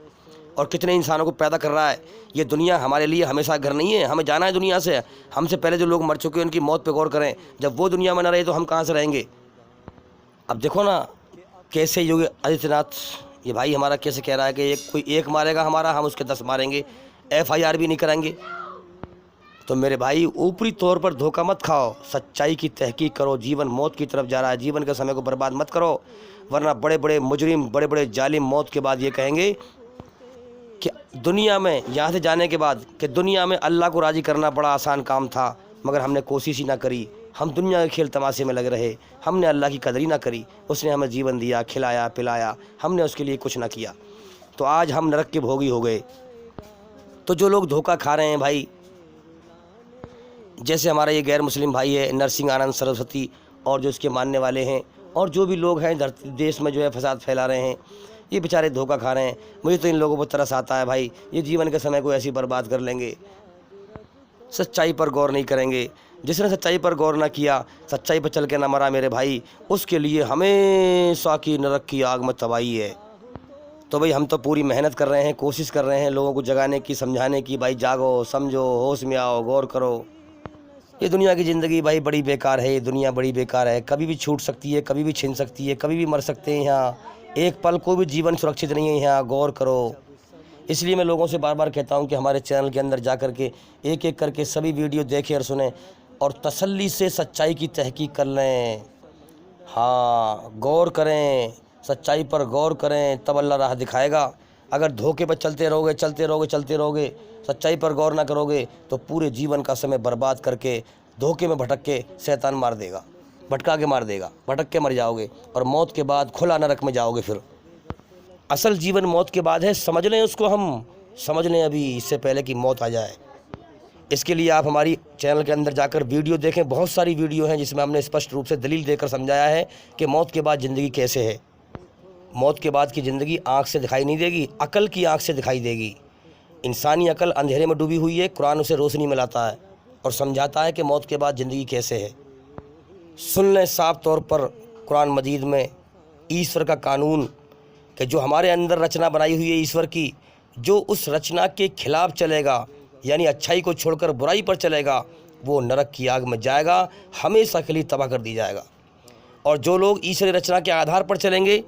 और कितने इंसानों को पैदा कर रहा है। ये दुनिया हमारे लिए हमेशा घर नहीं है, हमें जाना है दुनिया से। हमसे पहले जो लोग मर चुके हैं उनकी मौत पे गौर करें। जब वो दुनिया में न रहे तो हम कहाँ से रहेंगे। अब देखो ना कैसे योगी आदित्यनाथ ये भाई हमारा कैसे कह रहा है कि कोई एक मारेगा हमारा, हम उसके 10 मारेंगे, FIR भी नहीं कराएंगे। तो मेरे भाई ऊपरी तौर पर धोखा मत खाओ, सच्चाई की तहकीक करो। जीवन मौत की तरफ जा रहा है, जीवन के समय को बर्बाद मत करो, वरना बड़े बड़े मुजरिम, बड़े बड़े जालिम मौत के बाद ये कहेंगे कि दुनिया में, यहाँ से जाने के बाद, कि दुनिया में अल्लाह को राज़ी करना बड़ा आसान काम था, मगर हमने कोशिश ही ना करी, हम दुनिया के खेल तमाशे में लगे रहे, हमने अल्लाह की कदर ही ना करी। उसने हमें जीवन दिया, खिलाया पिलाया, हमने उसके लिए कुछ ना किया, तो आज हम नरक के भोगी हो गए। तो जो लोग धोखा खा रहे हैं भाई, जैसे हमारा ये गैर मुस्लिम भाई है नरसिंह आनंद सरस्वती, और जो इसके मानने वाले हैं, और जो भी लोग हैं देश में जो है फसाद फैला रहे हैं, ये बेचारे धोखा खा रहे हैं। मुझे तो इन लोगों पर तरस आता है भाई, ये जीवन के समय को ऐसी बर्बाद कर लेंगे, सच्चाई पर गौर नहीं करेंगे। जिसने सच्चाई पर गौर ना किया, सच्चाई पर चल के ना मरा मेरे भाई, उसके लिए हमेशा की नरक की आग में तबाही है। तो भाई हम तो पूरी मेहनत कर रहे हैं, कोशिश कर रहे हैं लोगों को जगाने की, समझाने की, भाई जागो, समझो, होश में आओ, गौर करो। ये दुनिया की ज़िंदगी भाई बड़ी बेकार है, ये दुनिया बड़ी बेकार है, कभी भी छूट सकती है, कभी भी छिन सकती है, कभी भी मर सकते हैं यहाँ, एक पल को भी जीवन सुरक्षित नहीं है यहाँ, गौर करो। इसलिए मैं लोगों से बार बार कहता हूँ कि हमारे चैनल के अंदर जा कर के एक एक करके सभी वीडियो देखें और सुनें, और तसल्ली से सच्चाई की तहकीक कर लें। हाँ, गौर करें, सच्चाई पर गौर करें, तब अल्लाह राह दिखाएगा। अगर धोखे पर चलते रहोगे, सच्चाई पर गौर ना करोगे, तो पूरे जीवन का समय बर्बाद करके, धोखे में भटक के शैतान मार देगा, भटका के मार देगा, भटक के मर जाओगे, और मौत के बाद खुला नरक में जाओगे। फिर असल जीवन मौत के बाद है, समझ लें उसको, हम समझ लें अभी, इससे पहले कि मौत आ जाए। इसके लिए आप हमारी चैनल के अंदर जाकर वीडियो देखें, बहुत सारी वीडियो हैं जिसमें हमने स्पष्ट रूप से दलील देकर समझाया है कि मौत के बाद ज़िंदगी कैसे है। मौत के बाद की ज़िंदगी आँख से दिखाई नहीं देगी, अकल की आँख से दिखाई देगी। इंसानी अकल अंधेरे में डूबी हुई है, कुरान उसे रोशनी में लाता है और समझाता है कि मौत के बाद ज़िंदगी कैसे है। सुन लें साफ तौर पर कुरान मजीद में ईश्वर का कानून, कि जो हमारे अंदर रचना बनाई हुई है ईश्वर की, जो उस रचना के खिलाफ चलेगा, यानी अच्छाई को छोड़कर बुराई पर चलेगा, वो नरक की आग में जाएगा, हमेशा के लिए तबाह कर दी जाएगा। और जो लोग ईश्वरी रचना के आधार पर चलेंगे,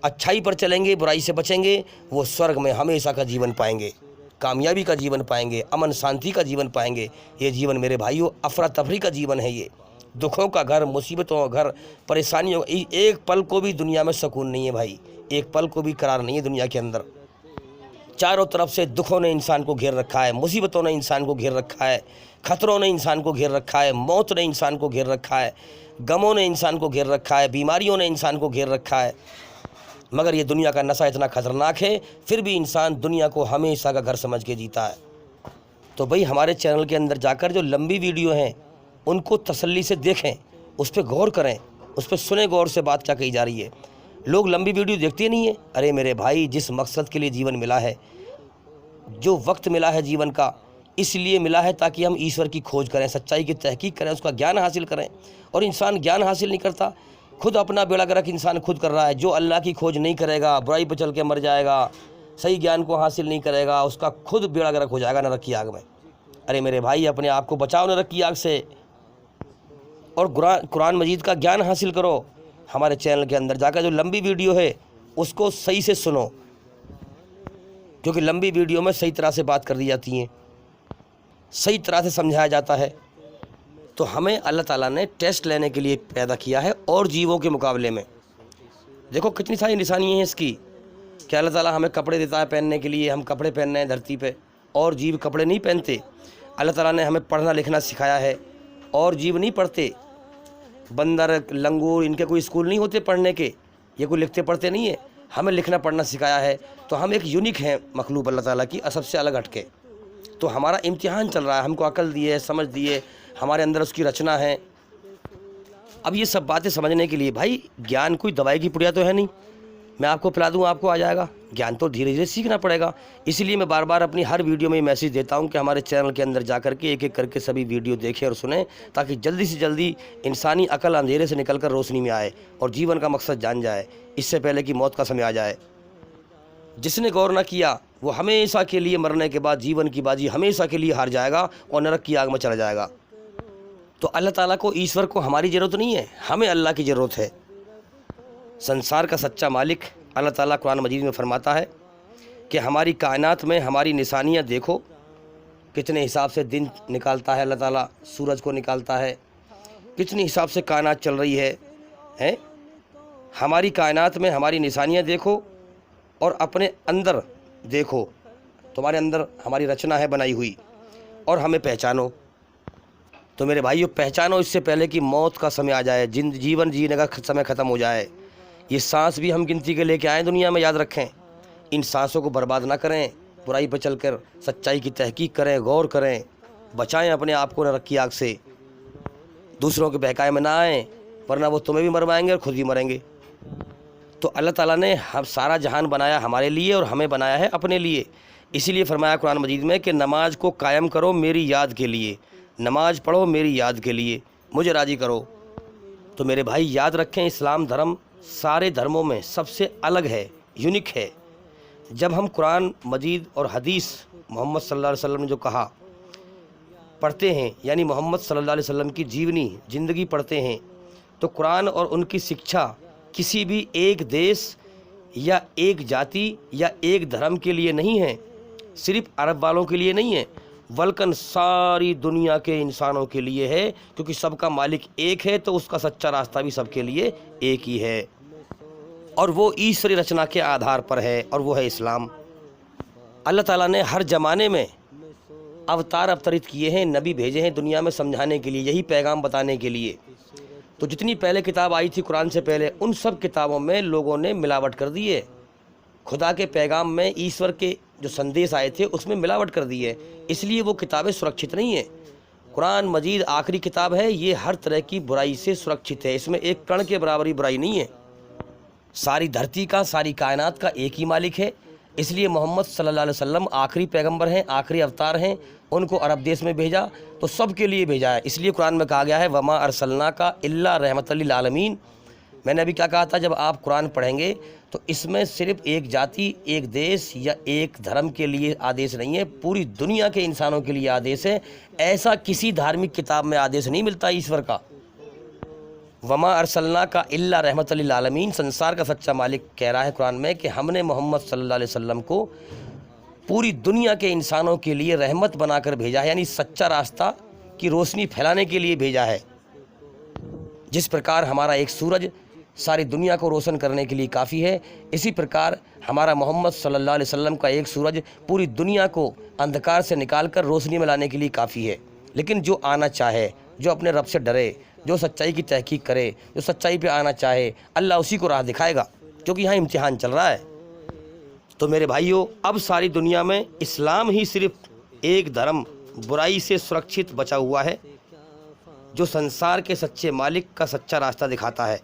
अच्छाई पर चलेंगे, बुराई से बचेंगे, वो स्वर्ग में हमेशा का जीवन पाएंगे, कामयाबी का जीवन पाएंगे, अमन शांति का जीवन पाएंगे। ये जीवन मेरे भाइयों अफरा तफरी का जीवन है, ये दुखों का घर, मुसीबतों का घर, परेशानियों, एक पल को भी दुनिया में सुकून नहीं है भाई, एक पल को भी करार नहीं है दुनिया के अंदर। चारों तरफ से दुखों ने इंसान को घेर रखा है, मुसीबतों ने इंसान को घेर रखा है, खतरों ने इंसान को घेर रखा है, मौत ने इंसान को घेर रखा है, गमों ने इंसान को घेर रखा है, बीमारियों ने इंसान को घेर रखा है। मगर ये दुनिया का नशा इतना खतरनाक है, फिर भी इंसान दुनिया को हमेशा का घर समझ के जीता है। तो भाई हमारे चैनल के अंदर जाकर जो लंबी वीडियो हैं उनको तसल्ली से देखें, उस पर गौर करें, उस पर सुने गौर से बात क्या कही जा रही है। लोग लंबी वीडियो देखते नहीं है। अरे मेरे भाई, जिस मकसद के लिए जीवन मिला है, जो वक्त मिला है जीवन का, इसलिए मिला है ताकि हम ईश्वर की खोज करें, सच्चाई की तहकीक करें, उसका ज्ञान हासिल करें। और इंसान ज्ञान हासिल नहीं करता, खुद अपना बेड़ा गर्क इंसान खुद कर रहा है। जो अल्लाह की खोज नहीं करेगा, बुराई पर चल के मर जाएगा, सही ज्ञान को हासिल नहीं करेगा, उसका खुद बेड़ा गर्क हो जाएगा नरक की आग में। अरे मेरे भाई, अपने आप को बचाओ नरक की आग से, और कुरान मजीद का ज्ञान हासिल करो। हमारे चैनल के अंदर जाकर जो लंबी वीडियो है उसको सही से सुनो, क्योंकि लंबी वीडियो में सही तरह से बात कर दी जाती है, सही तरह से समझाया जाता है। तो हमें अल्लाह ताला ने टेस्ट लेने के लिए पैदा किया है, और जीवों के मुकाबले में देखो कितनी सारी निशानियाँ हैं इसकी, कि अल्लाह ताला हमें कपड़े देता है पहनने के लिए, हम कपड़े पहन रहे हैं धरती पे, और जीव कपड़े नहीं पहनते। अल्लाह ताला ने हमें पढ़ना लिखना सिखाया है, और जीव नहीं पढ़ते। बंदर, लंगूर, इनके कोई स्कूल नहीं होते पढ़ने के, ये कोई लिखते पढ़ते नहीं है। हमें लिखना पढ़ना सिखाया है, तो हम एक यूनिक हैं मखलूक अल्लाह ताला की, सबसे अलग हटके। तो हमारा इम्तिहान चल रहा है, हमको अकल दी है, समझ दी है, हमारे अंदर उसकी रचना है। अब ये सब बातें समझने के लिए भाई, ज्ञान कोई दवाई की पुड़िया तो है नहीं, मैं आपको पिला दूँ आपको आ जाएगा। ज्ञान तो धीरे धीरे सीखना पड़ेगा। इसलिए मैं बार बार अपनी हर वीडियो में मैसेज देता हूं कि हमारे चैनल के अंदर जा कर के एक एक करके सभी वीडियो देखें और सुनें, ताकि जल्दी से जल्दी इंसानी अकल अंधेरे से निकलकर रोशनी में आए और जीवन का मकसद जान जाए, इससे पहले कि मौत का समय आ जाए। जिसने गौर न किया वो हमेशा के लिए मरने के बाद जीवन की बाजी हमेशा के लिए हार जाएगा और नरक की आग में चला जाएगा। तो अल्लाह ताला को, ईश्वर को हमारी ज़रूरत नहीं है, हमें अल्लाह की ज़रूरत है। संसार का सच्चा मालिक अल्लाह ताला कुरान मजीद में फरमाता है कि हमारी कायनात में हमारी निशानियाँ देखो, कितने हिसाब से दिन निकालता है अल्लाह ताला, सूरज को निकालता है, कितने हिसाब से कायनात चल रही है? हमारी कायनात में हमारी निशानियाँ देखो और अपने अंदर देखो, तुम्हारे अंदर हमारी रचना है बनाई हुई, और हमें पहचानो। तो मेरे भाइयों, पहचानो इससे पहले कि मौत का समय आ जाए, जीवन जीने का समय ख़त्म हो जाए। ये सांस भी हम गिनती के लेके आए दुनिया में, याद रखें। इन सांसों को बर्बाद ना करें, बुराई पर चलकर सच्चाई की तहकीक करें, गौर करें, बचाएं अपने आप को नरक की आग से, दूसरों के बहकाए में ना आएँ, वरना वो तुम्हें भी मरवाएंगे और खुद भी मरेंगे। तो अल्लाह ताला ने हम सारा जहान बनाया हमारे लिए और हमें बनाया है अपने लिए। इसीलिए फरमाया कुरान मजीद में कि नमाज को कायम करो मेरी याद के लिए, नमाज पढ़ो मेरी याद के लिए, मुझे राज़ी करो। तो मेरे भाई याद रखें, इस्लाम धर्म सारे धर्मों में सबसे अलग है, यूनिक है। जब हम कुरान मजीद और हदीस मोहम्मद सल्लल्लाहु अलैहि वसल्लम ने जो कहा पढ़ते हैं, यानी मोहम्मद सल्लल्लाहु अलैहि वसल्लम की जीवनी ज़िंदगी पढ़ते हैं, तो कुरान और उनकी शिक्षा किसी भी एक देश या एक जाति या एक धर्म के लिए नहीं है, सिर्फ अरब वालों के लिए नहीं है, बल्कि सारी दुनिया के इंसानों के लिए है, क्योंकि सबका मालिक एक है, तो उसका सच्चा रास्ता भी सबके लिए एक ही है, और वो ईश्वरी रचना के आधार पर है, और वो है इस्लाम। अल्लाह ताला ने हर ज़माने में अवतार अवतरित किए हैं, नबी भेजे हैं दुनिया में समझाने के लिए, यही पैगाम बताने के लिए। तो जितनी पहले किताब आई थी कुरान से पहले, उन सब किताबों में लोगों ने मिलावट कर दी है। खुदा के पैगाम में ईश्वर के जो संदेश आए थे उसमें मिलावट कर दी है, इसलिए वो किताबें सुरक्षित नहीं है। कुरान मजीद आखिरी किताब है, ये हर तरह की बुराई से सुरक्षित है, इसमें एक कण के बराबरी बुराई नहीं है। सारी धरती का, सारी कायनात का एक ही मालिक है, इसलिए मोहम्मद सल्लल्लाहु अलैहि वसल्लम आखिरी पैगंबर हैं, आखिरी अवतार हैं। उनको अरब देश में भेजा तो सब के लिए भेजा है, इसलिए कुरान में कहा गया है वमा अरसलना का इल्ला रहमतल लिल आलमीन। मैंने अभी क्या कहा था, जब आप कुरान पढ़ेंगे तो इसमें सिर्फ एक जाति, एक देश या एक धर्म के लिए आदेश नहीं है, पूरी दुनिया के इंसानों के लिए आदेश है। ऐसा किसी धार्मिक किताब में आदेश नहीं मिलता ईश्वर का। वमा अरसलना का इल्ला रहमतल लिल आलमीन, संसार का सच्चा मालिक कह रहा है कुरान में कि हमने मोहम्मद सल्लल्लाहु अलैहि वसल्लम को पूरी दुनिया के इंसानों के लिए रहमत बनाकर भेजा है, यानी सच्चा रास्ता की रोशनी फैलाने के लिए भेजा है। जिस प्रकार हमारा एक सूरज सारी दुनिया को रोशन करने के लिए काफ़ी है, इसी प्रकार हमारा मोहम्मद सल्लल्लाहु अलैहि वसल्लम का एक सूरज पूरी दुनिया को अंधकार से निकालकर रोशनी में लाने के लिए काफ़ी है। लेकिन जो आना चाहे, जो अपने रब से डरे, जो सच्चाई की तहकीक करे, जो सच्चाई पे आना चाहे, अल्लाह उसी को राह दिखाएगा, क्योंकि यहाँ इम्तिहान चल रहा है। तो मेरे भाइयों, अब सारी दुनिया में इस्लाम ही सिर्फ एक धर्म बुराई से सुरक्षित बचा हुआ है, जो संसार के सच्चे मालिक का सच्चा रास्ता दिखाता है,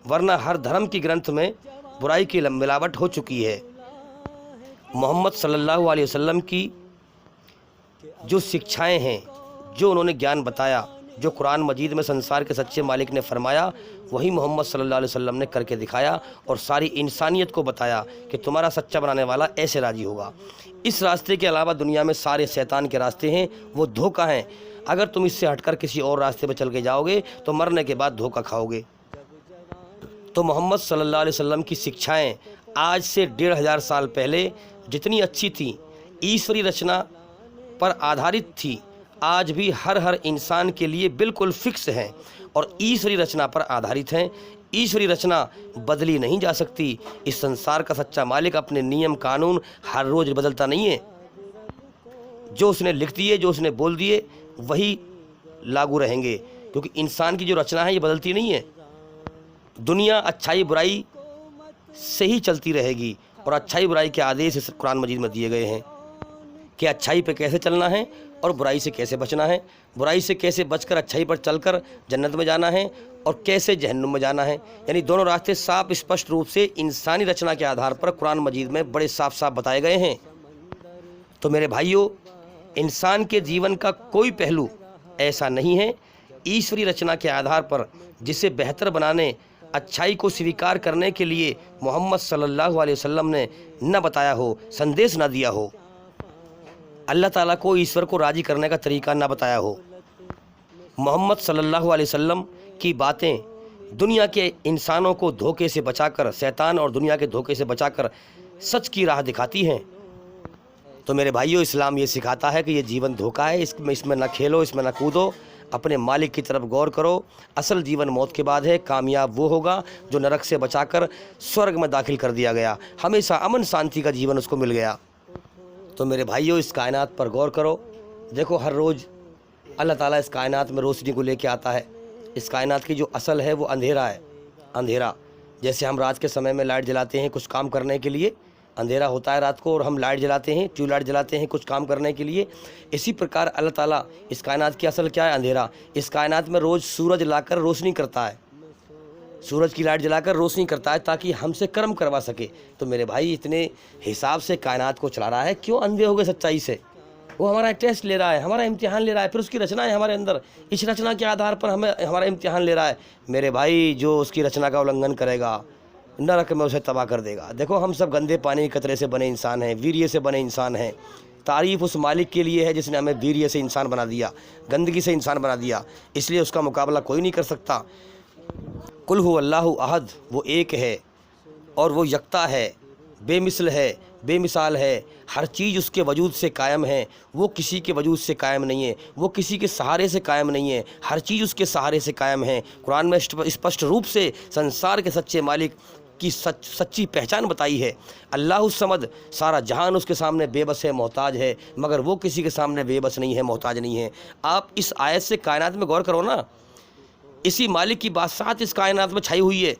वरना हर धर्म की ग्रंथ में बुराई की मिलावट हो चुकी है। मोहम्मद सल्लल्लाहु अलैहि वसल्लम की जो शिक्षाएं हैं, जो उन्होंने ज्ञान बताया, जो कुरान मजीद में संसार के सच्चे मालिक ने फरमाया, वही मोहम्मद सल्लल्लाहु अलैहि वसल्लम ने करके दिखाया और सारी इंसानियत को बताया कि तुम्हारा सच्चा बनाने वाला ऐसे राजी होगा। इस रास्ते के अलावा दुनिया में सारे शैतान के रास्ते हैं, वो धोखा हैं। अगर तुम इससे हटकर किसी और रास्ते पर चल के जाओगे तो मरने के बाद धोखा खाओगे। तो मोहम्मद सल्लल्लाहु अलैहि वसल्लम की शिक्षाएं आज से 1500 साल पहले जितनी अच्छी थी, ईश्वरी रचना पर आधारित थी, आज भी हर इंसान के लिए बिल्कुल फिक्स हैं और ईश्वरी रचना पर आधारित हैं। ईश्वरी रचना बदली नहीं जा सकती। इस संसार का सच्चा मालिक अपने नियम कानून हर रोज़ बदलता नहीं है। जो उसने लिख दिए, जो उसने बोल दिए, वही लागू रहेंगे, क्योंकि इंसान की जो रचना है ये बदलती नहीं है। दुनिया अच्छाई बुराई से ही चलती रहेगी और अच्छाई बुराई के आदेश इस कुरान मजीद में दिए गए हैं कि अच्छाई पे कैसे चलना है और बुराई से कैसे बचना है, बुराई से कैसे बचकर अच्छाई पर चलकर जन्नत में जाना है और कैसे जहन्नुम में जाना है। यानी दोनों रास्ते साफ स्पष्ट रूप से इंसानी रचना के आधार पर कुरान मजीद में बड़े साफ साफ बताए गए हैं। तो मेरे भाइयों, इंसान के जीवन का कोई पहलू ऐसा नहीं है ईश्वरी रचना के आधार पर जिसे बेहतर बनाने, अच्छाई को स्वीकार करने के लिए मोहम्मद सल्लल्लाहु अलैहि वसल्लम ने न बताया हो, संदेश न दिया हो, अल्लाह ताला को ईश्वर को राज़ी करने का तरीका ना बताया हो। मोहम्मद सल्लल्लाहु अलैहि वसल्लम की बातें दुनिया के इंसानों को धोखे से बचाकर, शैतान और दुनिया के धोखे से बचाकर सच की राह दिखाती हैं। तो मेरे भाइयों, इस्लाम ये सिखाता है कि ये जीवन धोखा है, इसमें ना खेलो, इसमें ना कूदो, अपने मालिक की तरफ गौर करो। असल जीवन मौत के बाद है। कामयाब वो होगा जो नरक से बचाकर स्वर्ग में दाखिल कर दिया गया, हमेशा अमन शांति का जीवन उसको मिल गया। तो मेरे भाइयों, इस कायनात पर गौर करो। देखो, हर रोज़ अल्लाह ताला इस कायनात में रोशनी को लेके आता है। इस कायनात की जो असल है वो अंधेरा है। अंधेरा, जैसे हम रात के समय में लाइट जलाते हैं कुछ काम करने के लिए, अंधेरा होता है रात को और हम लाइट जलाते हैं, ट्यूबलाइट जलाते हैं कुछ काम करने के लिए। इसी प्रकार अल्लाह ताला इस कायनात की असल क्या है? अंधेरा। इस कायनात में रोज़ सूरज लाकर रोशनी करता है, सूरज की लाइट जलाकर रोशनी करता है ताकि हमसे कर्म करवा सके। तो मेरे भाई, इतने हिसाब से कायनात को चला रहा है, क्यों अंधे हो गए सच्चाई से? वो हमारा टेस्ट ले रहा है, हमारा इम्तिहान ले रहा है, फिर उसकी रचना है हमारे अंदर, इस रचना के आधार पर हमें हमारा इम्तिहान ले रहा है। मेरे भाई, जो उसकी रचना का उल्लंघन करेगा, नरक में उसे तबाह कर देगा। देखो, हम सब गंदे पानी के कतरे से बने इंसान हैं, वीर्य से बने इंसान हैं। तारीफ़ उस मालिक के लिए है जिसने हमें वीर्य से इंसान बना दिया, गंदगी से इंसान बना दिया, इसलिए उसका मुकाबला कोई नहीं कर सकता। कुल हु अल्लाहु अहद, वो एक है और वो यकता है, बेमिसल है, बेमिसाल है। हर चीज़ उसके वजूद से कायम है, वो किसी के वजूद से कायम नहीं है, वो किसी के सहारे से कायम नहीं है, हर चीज़ उसके सहारे से कायम है। कुरान में स्पष्ट रूप से संसार के सच्चे मालिक की सच्ची पहचान बताई है। अल्लाहु समद, सारा जहान उसके सामने बेबस है, मोहताज है, मगर वो किसी के सामने बेबस नहीं है, मोहताज नहीं है। आप इस आयत से कायनात में गौर करो ना, इसी मालिक की बादशाहत इस कायनात में छाई हुई है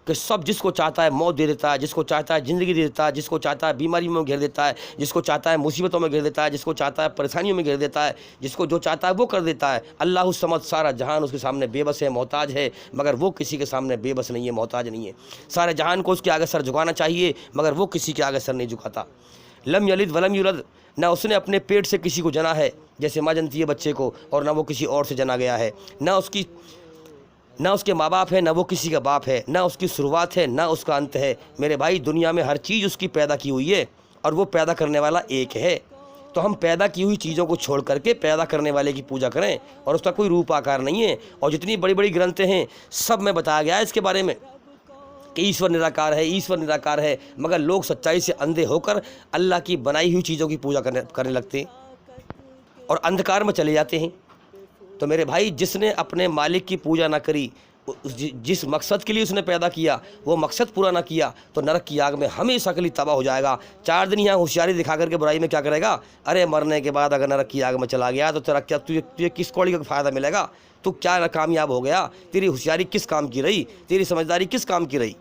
कि सब जिसको चाहता है मौत दे देता है, जिसको चाहता है ज़िंदगी दे देता है, जिसको चाहता है बीमारी में घेर देता है, जिसको चाहता है मुसीबतों में घेर देता है, जिसको चाहता है परेशानियों में घेर देता है, जिसको जो चाहता है वो कर देता है। अल्लाह समद, सारा जहान उसके सामने बेबस है, मोहताज है, मगर वो किसी के सामने बेबस नहीं है, मोहताज नहीं है। सारे जहान को उसके आगे सर झुकाना चाहिए, मगर वो किसी के आगे सर नहीं झुकाता। लम यलिद वलम यूलद, ना उसने अपने पेट से किसी को जना है जैसे माँ जनती है बच्चे को, और ना वो किसी और से जना गया है। ना उसके माँ बाप है, ना वो किसी का बाप है, ना उसकी शुरुआत है, ना उसका अंत है। मेरे भाई, दुनिया में हर चीज़ उसकी पैदा की हुई है और वो पैदा करने वाला एक है। तो हम पैदा की हुई चीज़ों को छोड़ करके पैदा करने वाले की पूजा करें, और उसका कोई रूप आकार नहीं है। और जितनी बड़ी बड़ी ग्रंथें हैं सब में बताया गया है इसके बारे में कि ईश्वर निराकार है, ईश्वर निराकार है, मगर लोग सच्चाई से अंधे होकर अल्लाह की बनाई हुई चीज़ों की पूजा करने लगते हैं और अंधकार में चले जाते हैं। तो मेरे भाई, जिसने अपने मालिक की पूजा ना करी, जिस मकसद के लिए उसने पैदा किया वो मकसद पूरा ना किया, तो नरक की आग में हमेशा के लिए तबाह हो जाएगा। 4 दिन यहाँ होशियारी दिखा करके बुराई में क्या करेगा? अरे मरने के बाद अगर नरक की आग में चला गया तो तेरा क्या, तुझे किस कौड़ी का फ़ायदा मिलेगा? तू क्या कामयाब हो गया? तेरी होशियारी किस काम की रही? तेरी समझदारी किस काम की रही?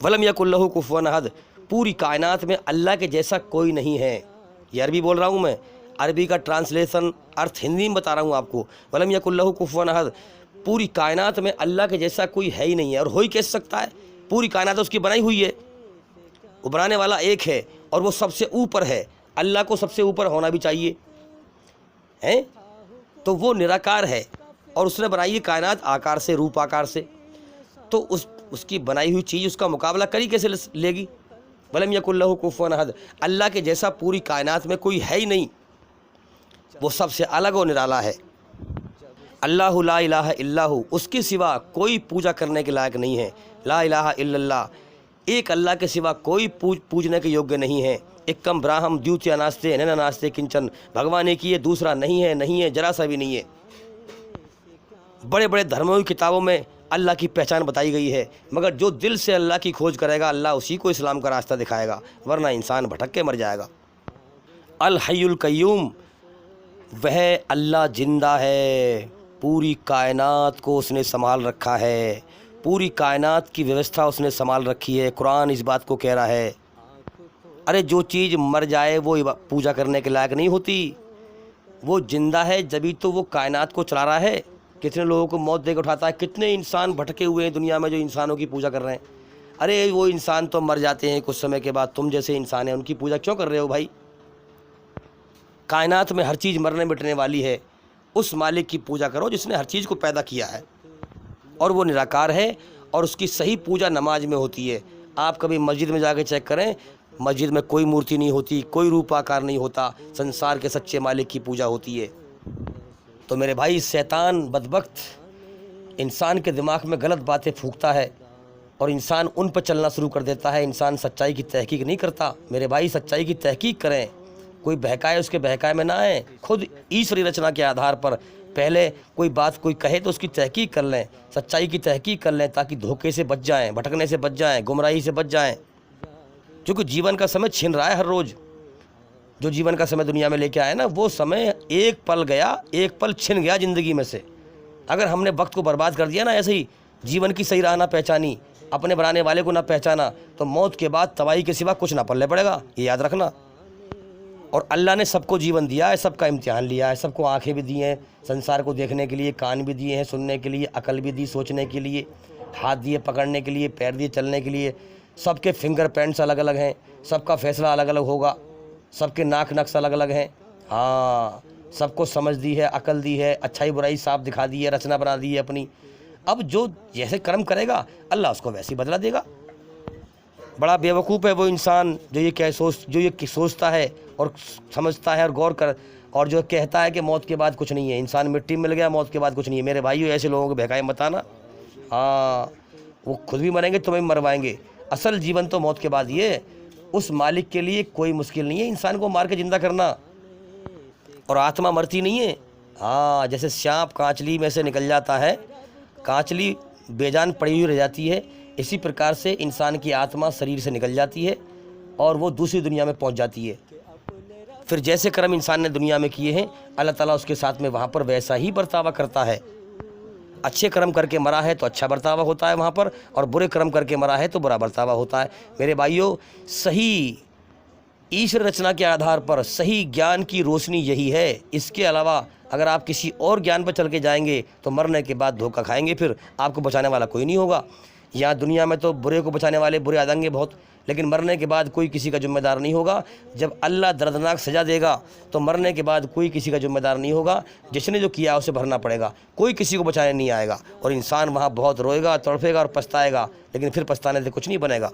वलम यकुल लहु कुफुवन अहद, पूरी कायनात में अल्लाह के जैसा कोई नहीं है। ये अरबी बोल रहा हूँ मैं, अरबी का ट्रांसलेशन अर्थ हिंदी में बता रहा हूँ आपको। वलम यकुल लहु कुफुवन अहद, पूरी कायनात में अल्लाह के जैसा कोई है ही नहीं है, और हो ही कैसे सकता है? पूरी कायनात उसकी बनाई हुई है, वो बनाने वाला एक है और वो सबसे ऊपर है। अल्लाह को सबसे ऊपर होना भी चाहिए, हैं? तो वो निराकार है और उसने बनाई है कायनात आकार से, रूप आकार से। तो उसकी बनाई हुई चीज़ उसका मुकाबला करी कैसे लेगी? वलम यकुल लहु कुफुवन अहद, अल्लाह के जैसा पूरी कायनात में कोई है ही नहीं, वो सबसे अलग और निराला है। अल्लाहु ला इलाहा इल्लाहु, उसके सिवा कोई पूजा करने के लायक नहीं है। ला इलाहा इल्लल्लाह, एक अल्लाह के सिवा कोई पूजने के योग्य नहीं है। एकम ब्राह्म द्वितीय नास्ते न नास्ते किंचन, भगवान एक ही है, दूसरा नहीं है, नहीं है, जरा सा भी नहीं है। बड़े बड़े धर्मों की किताबों में अल्लाह की पहचान बताई गई है, मगर जो दिल से अल्लाह की खोज करेगा अल्लाह उसी को इस्लाम का रास्ता दिखाएगा, वरना इंसान भटक के मर जाएगा। अल हय्युल कय्यूम, वह अल्लाह जिंदा है, पूरी कायनात को उसने संभाल रखा है, पूरी कायनात की व्यवस्था उसने संभाल रखी है। कुरान इस बात को कह रहा है। अरे जो चीज़ मर जाए वो पूजा करने के लायक नहीं होती, वो जिंदा है जभी तो वो कायनात को चला रहा है। कितने लोगों को मौत देकर उठाता है, कितने इंसान भटके हुए हैं दुनिया में जो इंसानों की पूजा कर रहे हैं। अरे वो इंसान तो मर जाते हैं कुछ समय के बाद, तुम जैसे इंसान हैं उनकी पूजा क्यों कर रहे हो भाई? कायनात में हर चीज़ मरने मिटने वाली है, उस मालिक की पूजा करो जिसने हर चीज़ को पैदा किया है, और वो निराकार है और उसकी सही पूजा नमाज में होती है। आप कभी मस्जिद में जाके चेक करें, मस्जिद में कोई मूर्ति नहीं होती, कोई रूप आकार नहीं होता, संसार के सच्चे मालिक की पूजा होती है। तो मेरे भाई, शैतान बदबख्त इंसान के दिमाग में गलत बातें फूंकता है और इंसान उन पर चलना शुरू कर देता है। इंसान सच्चाई की तहकीक नहीं करता। मेरे भाई, सच्चाई की तहकीक करें, कोई बहकाए उसके बहकाए में ना आए। खुद ईश्वरी रचना के आधार पर पहले कोई बात कोई कहे तो उसकी तहकीक कर लें, सच्चाई की तहकीक कर लें, ताकि धोखे से बच जाएं, भटकने से बच जाएं, गुमराही से बच जाएं। क्योंकि जीवन का समय छिन रहा है हर रोज़। जो जीवन का समय दुनिया में लेके आया ना, वो समय एक पल गया, एक पल छिन गया ज़िंदगी में से। अगर हमने वक्त को बर्बाद कर दिया ना, ऐसे ही जीवन की सही राह ना पहचानी, अपने बनाने वाले को ना पहचाना, तो मौत के बाद तबाही के सिवा कुछ ना पल्ले पड़ेगा, ये याद रखना। और अल्लाह ने सबको जीवन दिया है, सबका इम्तिहान लिया है, सबको आंखें भी दी हैं संसार को देखने के लिए, कान भी दिए हैं सुनने के लिए, अकल भी दी सोचने के लिए, हाथ दिए पकड़ने के लिए, पैर दिए चलने के लिए। सबके फिंगर प्रिंट्स अलग अलग हैं, सबका फैसला अलग अलग होगा, सबके नाक नक्श अलग अलग हैं। हाँ, सबको समझ दी है, अकल दी है, अच्छाई बुराई साफ दिखा दी है, रचना बना दी है अपनी। अब जो जैसे कर्म करेगा अल्लाह उसको वैसे ही बदला देगा। बड़ा बेवकूफ़ है वो इंसान जो ये सोचता है और समझता है और गौर कर और जो कहता है कि मौत के बाद कुछ नहीं है, इंसान मिट्टी में मिल गया, मौत के बाद कुछ नहीं है। मेरे भाइयों, ऐसे लोगों को बहकाए मत आना। हाँ, वो खुद भी मरेंगे, तुम्हें भी मरवाएंगे। असल जीवन तो मौत के बाद ये, उस मालिक के लिए कोई मुश्किल नहीं है इंसान को मार के जिंदा करना। और आत्मा मरती नहीं है। हाँ, जैसे सांप कांचली में से निकल जाता है, कांचली बेजान पड़ी हुई रह जाती है, इसी प्रकार से इंसान की आत्मा शरीर से निकल जाती है और वो दूसरी दुनिया में पहुंच जाती है। फिर जैसे कर्म इंसान ने दुनिया में किए हैं, अल्लाह ताला उसके साथ में वहाँ पर वैसा ही बर्तावा करता है। अच्छे कर्म करके मरा है तो अच्छा बर्तावा होता है वहाँ पर, और बुरे कर्म करके मरा है तो बुरा बर्तावा होता है। मेरे भाइयों, सही ईश्वर रचना के आधार पर सही ज्ञान की रोशनी यही है। इसके अलावा अगर आप किसी और ज्ञान पर चल के जाएंगे तो मरने के बाद धोखा खाएंगे, फिर आपको बचाने वाला कोई नहीं होगा। यहाँ दुनिया में तो बुरे को बचाने वाले बुरे आ जाएंगे बहुत, लेकिन मरने के बाद कोई किसी का जिम्मेदार नहीं होगा। जब अल्लाह दर्दनाक सज़ा देगा तो मरने के बाद कोई किसी का जिम्मेदार नहीं होगा। जिसने जो किया उसे भरना पड़ेगा, कोई किसी को बचाने नहीं आएगा। और इंसान वहाँ बहुत रोएगा, तड़फेगा और पछताएगा, लेकिन फिर पछताने से कुछ नहीं बनेगा।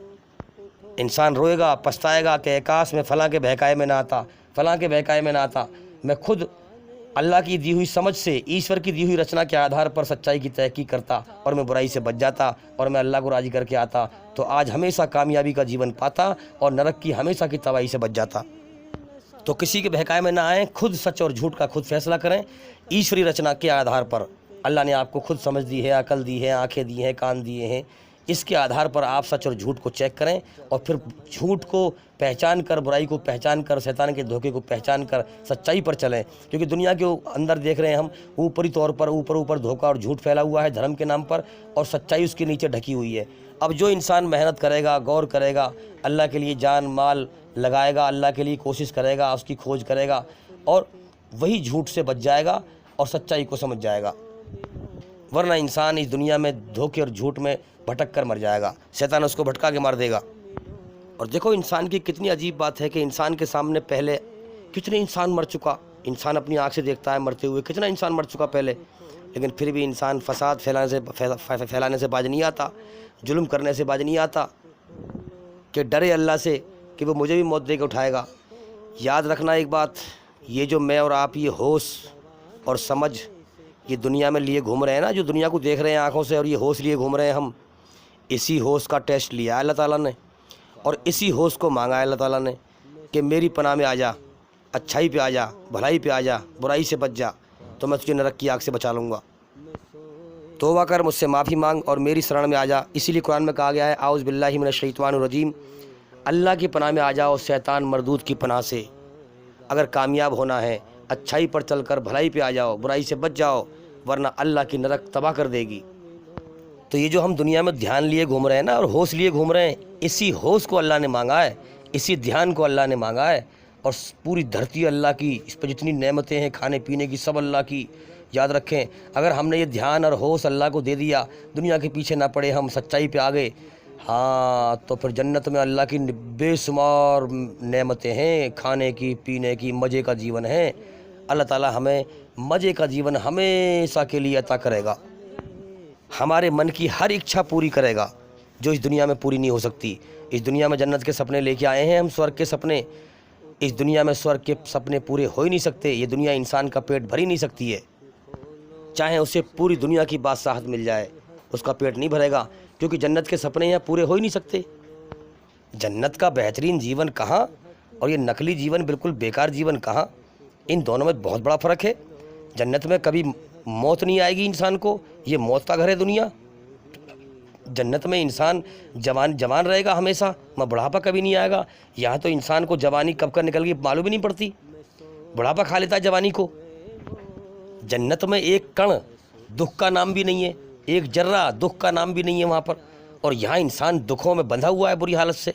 इंसान रोएगा, पछताएगा कि काश मैं फ़लाँ के बहकाए में ना आता, फ़लाँ के बहकाए में ना आता। मैं खुद अल्लाह की दी हुई समझ से, ईश्वर की दी हुई रचना के आधार पर सच्चाई की तहकीक करता और मैं बुराई से बच जाता और मैं अल्लाह को राज़ी करके आता, तो आज हमेशा कामयाबी का जीवन पाता और नरक की हमेशा की तबाही से बच जाता। तो किसी के बहकाए में ना आएँ, खुद सच और झूठ का खुद फैसला करें ईश्वरी रचना के आधार पर। अल्लाह ने आपको खुद समझ दी है, अकल दी है, आँखें दी हैं, कान दिए हैं। इसके आधार पर आप सच और झूठ को चेक करें और फिर झूठ को पहचान कर, बुराई को पहचान कर, शैतान के धोखे को पहचान कर सच्चाई पर चलें। क्योंकि दुनिया के अंदर देख रहे हैं हम, ऊपरी तौर पर ऊपर धोखा और झूठ फैला हुआ है धर्म के नाम पर, और सच्चाई उसके नीचे ढकी हुई है। अब जो इंसान मेहनत करेगा, गौर करेगा, अल्लाह के लिए जान माल लगाएगा, अल्लाह के लिए कोशिश करेगा, उसकी खोज करेगा, और वही झूठ से बच जाएगा और सच्चाई को समझ जाएगा। वरना इंसान इस दुनिया में धोखे और झूठ में भटक कर मर जाएगा, शैतान उसको भटका के मार देगा। और देखो इंसान की कितनी अजीब बात है कि इंसान के सामने पहले कितने इंसान मर चुका, इंसान अपनी आँख से देखता है मरते हुए, कितना इंसान मर चुका पहले, लेकिन फिर भी इंसान फसाद फैलाने से बाज नहीं आता, जुल्म करने से बाज नहीं आता, कि डरे अल्लाह से कि वो मुझे भी मौत दे के उठाएगा। याद रखना एक बात, ये जो मैं और आप ये होश और समझ ये दुनिया में लिए घूम रहे हैं ना, जो दुनिया को देख रहे हैं आँखों से और ये होश लिए घूम रहे हैं हम, इसी होश का टेस्ट लिया अल्लाह ताला ने और इसी होश को मांगा अल्लाह ताला ने कि मेरी पनाह में आ जा, अच्छाई पे आ जा, भलाई पे आ जा, बुराई से बच जा, तो मैं तुझे नरक की आग से बचा लूँगा। तौबा कर, मुझसे माफ़ी मांग और मेरी शरण में आ जा। इसीलिए कुरान में कहा गया है, आउज़ बिल्लाहि मिनश शैतानिर रजीम, अल्लाह की पनाह में आ जाओ शैतान मरदूद की पनाह से। अगर कामयाब होना है, अच्छाई पर चलकर भलाई पे आ जाओ, बुराई से बच जाओ, वरना अल्लाह की नरक तबाह कर देगी। तो ये जो हम दुनिया में ध्यान लिए घूम रहे हैं ना और होश लिए घूम रहे हैं, इसी होश को अल्लाह ने मांगा है, इसी ध्यान को अल्लाह ने मांगा है। और पूरी धरती अल्लाह की, इस पर जितनी नेमतें हैं खाने पीने की सब अल्लाह की। याद रखें, अगर हमने ये ध्यान और होश अल्लाह को दे दिया, दुनिया के पीछे ना पड़े, हम सच्चाई पे आ गए, हाँ, तो फिर जन्नत में अल्लाह की बेशुमार नेमतें हैं, खाने की, पीने की, मज़े का जीवन है। अल्लाह ताला हमें मज़े का जीवन हमेशा के लिए अता करेगा, हमारे मन की हर इच्छा पूरी करेगा जो इस दुनिया में पूरी नहीं हो सकती। इस दुनिया में जन्नत के सपने लेके आए हैं हम, स्वर्ग के सपने। इस दुनिया में स्वर्ग के सपने पूरे हो ही नहीं सकते, ये दुनिया इंसान का पेट भर ही नहीं सकती है। चाहे उसे पूरी दुनिया की बादशाहत मिल जाए, उसका पेट नहीं भरेगा, क्योंकि जन्नत के सपने यहाँ पूरे हो ही नहीं सकते। जन्नत का बेहतरीन जीवन कहाँ और ये नकली जीवन, बिल्कुल बेकार जीवन कहाँ, इन दोनों में बहुत बड़ा फ़र्क है। जन्नत में कभी मौत नहीं आएगी इंसान को, ये मौत का घर है दुनिया। जन्नत में इंसान जवान रहेगा हमेशा, मैं बुढ़ापा कभी नहीं आएगा। यहाँ तो इंसान को जवानी कब कर निकल गई मालूम ही नहीं पड़ती, बुढ़ापा खा लेता है जवानी को। जन्नत में एक कण दुख का नाम भी नहीं है, एक जर्रा दुख का नाम भी नहीं है वहाँ पर। और यहाँ इंसान दुखों में बंधा हुआ है बुरी हालत से।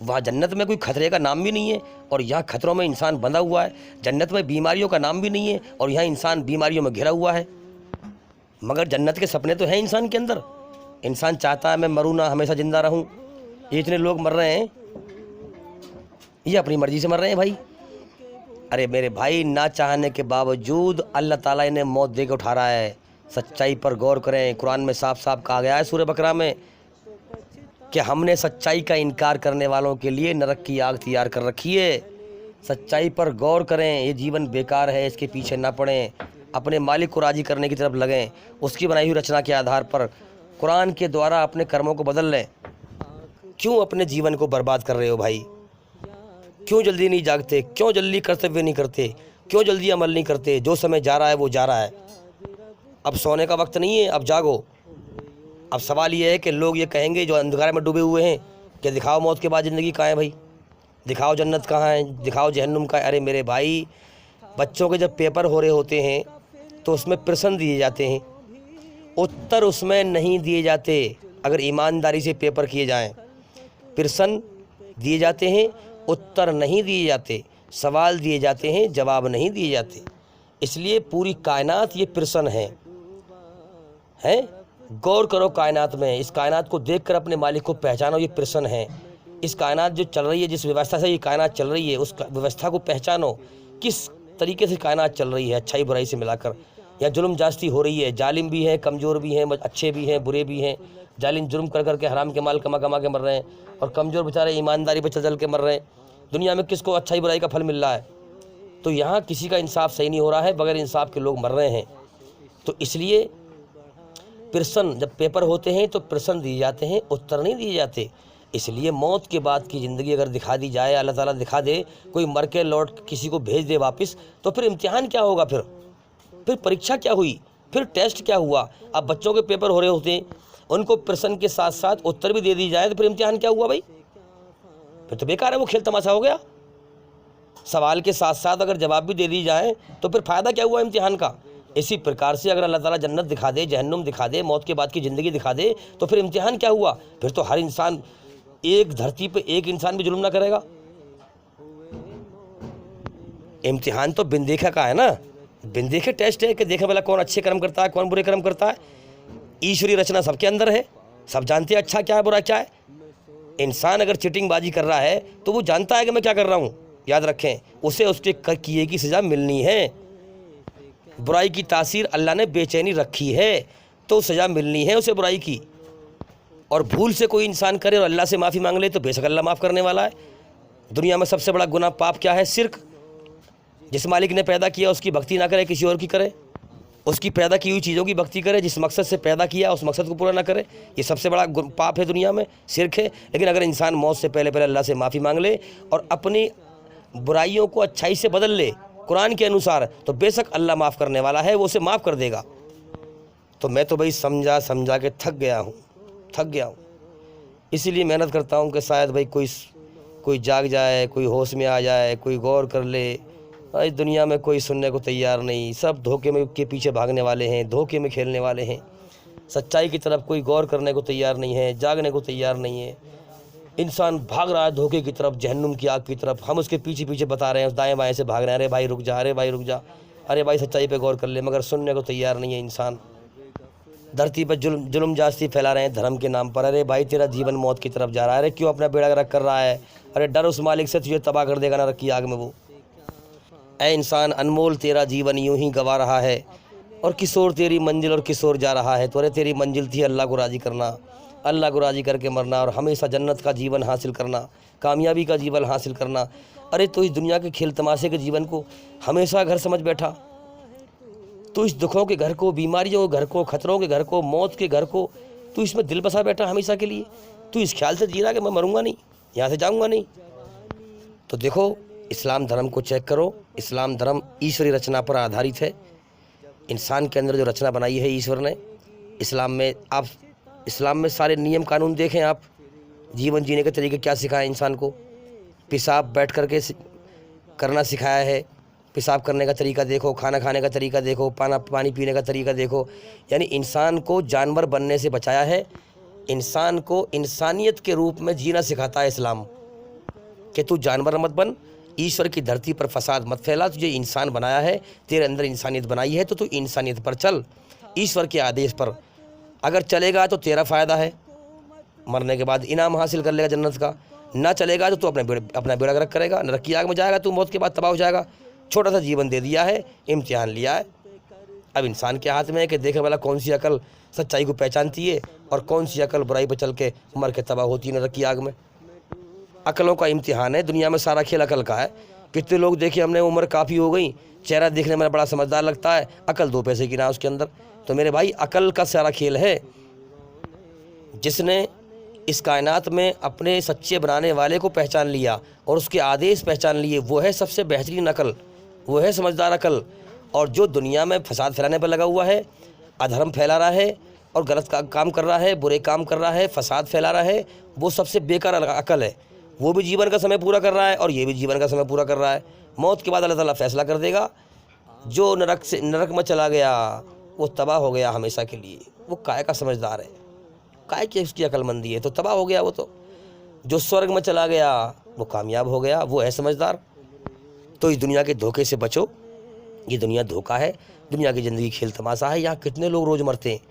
वहाँ जन्नत में कोई खतरे का नाम भी नहीं है और यहाँ खतरों में इंसान बंधा हुआ है। जन्नत में बीमारियों का नाम भी नहीं है और यहाँ इंसान बीमारियों में घिरा हुआ है। मगर जन्नत के सपने तो हैं इंसान के अंदर। इंसान चाहता है मैं मरूँ ना, हमेशा ज़िंदा रहूँ। ये इतने लोग मर रहे हैं, ये अपनी मर्ज़ी से मर रहे हैं भाई। अरे मेरे भाई, ना चाहने के बावजूद अल्लाह ताला इन्हें मौत दे के उठा रहा है। सच्चाई पर गौर करें। कुरान में साफ साफ कहा गया है सूरह बकरा में कि हमने सच्चाई का इनकार करने वालों के लिए नरक की आग तैयार कर रखी है। सच्चाई पर गौर करें, ये जीवन बेकार है, इसके पीछे ना पड़ें, अपने मालिक को राज़ी करने की तरफ लगें। उसकी बनाई हुई रचना के आधार पर कुरान के द्वारा अपने कर्मों को बदल लें। क्यों अपने जीवन को बर्बाद कर रहे हो भाई? क्यों जल्दी नहीं जागते? क्यों जल्दी कर्तव्य नहीं करते? क्यों जल्दी अमल नहीं करते? जो समय जा रहा है वो जा रहा है, अब सोने का वक्त नहीं है, अब जागो। अब सवाल ये है कि लोग ये कहेंगे जो अंधकार में डूबे हुए हैं कि दिखाओ मौत के बाद ज़िंदगी कहाँ है भाई, दिखाओ जन्नत कहाँ है, दिखाओ जहन्नुम कहाँ है। अरे मेरे भाई, बच्चों के जब पेपर हो रहे होते हैं तो उसमें प्रश्न दिए जाते हैं, उत्तर उसमें नहीं दिए जाते। अगर ईमानदारी से पेपर किए जाएं, प्रश्न दिए जाते हैं, उत्तर नहीं दिए जाते, सवाल दिए जाते हैं, जवाब नहीं दिए जाते। इसलिए पूरी कायनात ये प्रश्न है। गौर करो कायनात में, इस कायनात को देखकर अपने मालिक को पहचानो, ये प्रश्न है। इस कायनात जो चल रही है, जिस व्यवस्था से ये कायनात चल रही है, उस व्यवस्था को पहचानो, किस तरीके से कायनात चल रही है, अच्छाई बुराई से मिलाकर। या जुल्म जास्ती हो रही है, जालिम भी हैं, कमज़ोर भी हैं, अच्छे भी हैं, बुरे भी हैं। जालिम जुल्म कर करके हराम के माल कमा के मर रहे हैं और कमज़ोर बेचारे ईमानदारी पर चल के मर रहे हैं। दुनिया में किसको अच्छाई बुराई का फल मिल रहा है? तो यहाँ किसी का इंसाफ सही नहीं हो रहा है, बगैर इंसाफ के लोग मर रहे हैं। तो इसलिए प्रश्न, जब पेपर होते हैं तो प्रश्न दिए जाते हैं, उत्तर नहीं दिए जाते। इसलिए मौत के बाद की ज़िंदगी अगर दिखा दी जाए, अल्लाह ताला दिखा दे, कोई मर के लौट किसी को भेज दे वापस, तो फिर इम्तिहान क्या होगा? फिर परीक्षा क्या हुई? फिर टेस्ट क्या हुआ? अब बच्चों के पेपर हो रहे होते हैं, उनको प्रश्न के साथ साथ उत्तर भी दे दी जाए, तो फिर इम्तिहान क्या हुआ भाई? फिर तो बेकार है, वो खेल तमाशा हो गया। सवाल के साथ साथ अगर जवाब भी दे दी जाए तो फिर फ़ायदा क्या हुआ इम्तिहान का? इसी प्रकार से अगर अल्लाह ताला जन्नत दिखा दे, जहन्नुम दिखा दे, मौत के बाद की ज़िंदगी दिखा दे, तो फिर इम्तिहान क्या हुआ? फिर तो हर इंसान, एक धरती पे एक इंसान भी जुल्म ना करेगा। इम्तिहान तो बिन देखा का है ना, बिन देखे टेस्ट है कि देखे वाला कौन अच्छे कर्म करता है, कौन बुरे कर्म करता है। ईश्वरीय रचना सबके अंदर है, सब जानते हैं अच्छा क्या है, बुरा क्या है। इंसान अगर चीटिंगबाजी कर रहा है तो वो जानता है कि मैं क्या कर रहा हूँ। याद रखें, उसे उसके किए की सज़ा मिलनी है। बुराई की तासीर अल्लाह ने बेचैनी रखी है, तो सज़ा मिलनी है उसे बुराई की। और भूल से कोई इंसान करे और अल्लाह से माफ़ी मांग ले तो बेशक अल्लाह माफ़ करने वाला है। दुनिया में सबसे बड़ा गुनाह पाप क्या है? शिर्क। जिस मालिक ने पैदा किया उसकी भक्ति ना करे, किसी और की करे। उसकी पैदा की हुई चीज़ों की भक्ति करे, जिस मकसद से पैदा किया उस मकसद को पूरा ना करे, ये सबसे बड़ा पाप है दुनिया में, शिर्क है। लेकिन अगर इंसान मौत से पहले अल्लाह से माफ़ी मांग ले और अपनी बुराइयों को अच्छाई से बदल ले कुरान के अनुसार, तो बेशक अल्लाह माफ़ करने वाला है, वो उसे माफ़ कर देगा। तो मैं तो भाई समझा के थक गया हूँ। इसीलिए मेहनत करता हूँ कि शायद भाई कोई जाग जाए, कोई होश में आ जाए, कोई गौर कर ले। इस दुनिया में कोई सुनने को तैयार नहीं, सब धोखे में के पीछे भागने वाले हैं, धोखे में खेलने वाले हैं। सच्चाई की तरफ कोई गौर करने को तैयार नहीं है, जागने को तैयार नहीं है। इंसान भाग रहा है धोखे की तरफ, जहन्नुम की आग की तरफ। हम उसके पीछे बता रहे हैं, दाएं बाएं से भाग रहे हैं, अरे भाई रुक जा, अरे भाई रुक जा, अरे भाई सच्चाई पे गौर कर ले। मगर सुनने को तैयार नहीं है इंसान। धरती पर जुल्म जास्ती फैला रहे हैं धर्म के नाम पर। अरे भाई तेरा जीवन मौत की तरफ जा रहा है, अरे क्यों अपना बेड़ा गर्क कर रहा है? अरे डर उस मालिक से, तुझे तबाह कर देगा नरक की आग में वो। ऐ इंसान, अनमोल तेरा जीवन यूं ही गवा रहा है और किशोर तेरी मंजिल और किशोर जा रहा है। तो अरे तेरी मंजिल थी अल्लाह को राज़ी करना, अल्लाह को राज़ी करके मरना और हमेशा जन्नत का जीवन हासिल करना, कामयाबी का जीवन हासिल करना। अरे तो इस दुनिया के खेल तमाशे के जीवन को हमेशा घर समझ बैठा। तू इस दुखों के घर को, बीमारियों के घर को, खतरों के घर को, मौत के घर को तू इसमें दिल बसा बैठा हमेशा के लिए। तू इस ख्याल से जी रहा कि मैं मरूंगा नहीं, यहाँ से जाऊंगा नहीं। तो देखो, इस्लाम धर्म को चेक करो। इस्लाम धर्म ईश्वरी रचना पर आधारित है। इंसान के अंदर जो रचना बनाई है ईश्वर ने, इस्लाम में सारे नियम कानून देखें आप। जीवन जीने के तरीके क्या सिखाए इंसान को। पेशाब बैठ करके करना सिखाया है। पेशाब करने का तरीका देखो, खाना खाने का तरीका देखो, पानी पीने का तरीका देखो। यानी इंसान को जानवर बनने से बचाया है। इंसान को इंसानियत के रूप में जीना सिखाता है इस्लाम, कि तू जानवर मत बन, ईश्वर की धरती पर फसाद मत फैला। तुझे इंसान बनाया है, तेरे अंदर इंसानियत बनाई है, तो तू इंसानियत पर चल, ईश्वर के आदेश पर। अगर चलेगा तो तेरा फ़ायदा है, मरने के बाद इनाम हासिल कर लेगा जन्नत का। ना चलेगा तो तू अपना बेड़ा गर्क करेगा, नरक की आग में जाएगा, तू मौत के बाद तबाह हो जाएगा। छोटा सा जीवन दे दिया है, इम्तिहान लिया है। अब इंसान के हाथ में है कि देखे वाला कौन सी अकल सच्चाई को पहचानती है और कौन सी अकल बुराई पर चल के मर के तबाह होती है नरक की आग में। अकलों का इम्तिहान है, दुनिया में सारा खेल अकल का है। कितने लोग देखे हमने, उम्र काफ़ी हो गई, चेहरा देखने में बड़ा समझदार लगता है, अकल 2 पैसे की ना उसके अंदर। तो मेरे भाई, अकल का सारा खेल है। जिसने इस कायनात में अपने सच्चे बनाने वाले को पहचान लिया और उसके आदेश पहचान लिए, वो है सबसे बेहतरीन अकल, वो है समझदार अकल। और जो दुनिया में फसाद फैलाने पर लगा हुआ है, अधर्म फैला रहा है और गलत काम कर रहा है, बुरे काम कर रहा है, फसाद फैला रहा है, वो सबसे बेकार अकल है। वो भी जीवन का समय पूरा कर रहा है और ये भी जीवन का समय पूरा कर रहा है। मौत के बाद अल्लाह ताला फैसला कर देगा। जो नरक में चला गया वो तबाह हो गया हमेशा के लिए। वो काय का समझदार है, काय की उसकी अक्लमंदी है, तो तबाह हो गया वो तो। जो स्वर्ग में चला गया वो कामयाब हो गया, वो है समझदार। तो इस दुनिया के धोखे से बचो। ये दुनिया धोखा है, दुनिया की ज़िंदगी खेल तमाशा है। यहाँ कितने लोग रोज़ मरते हैं,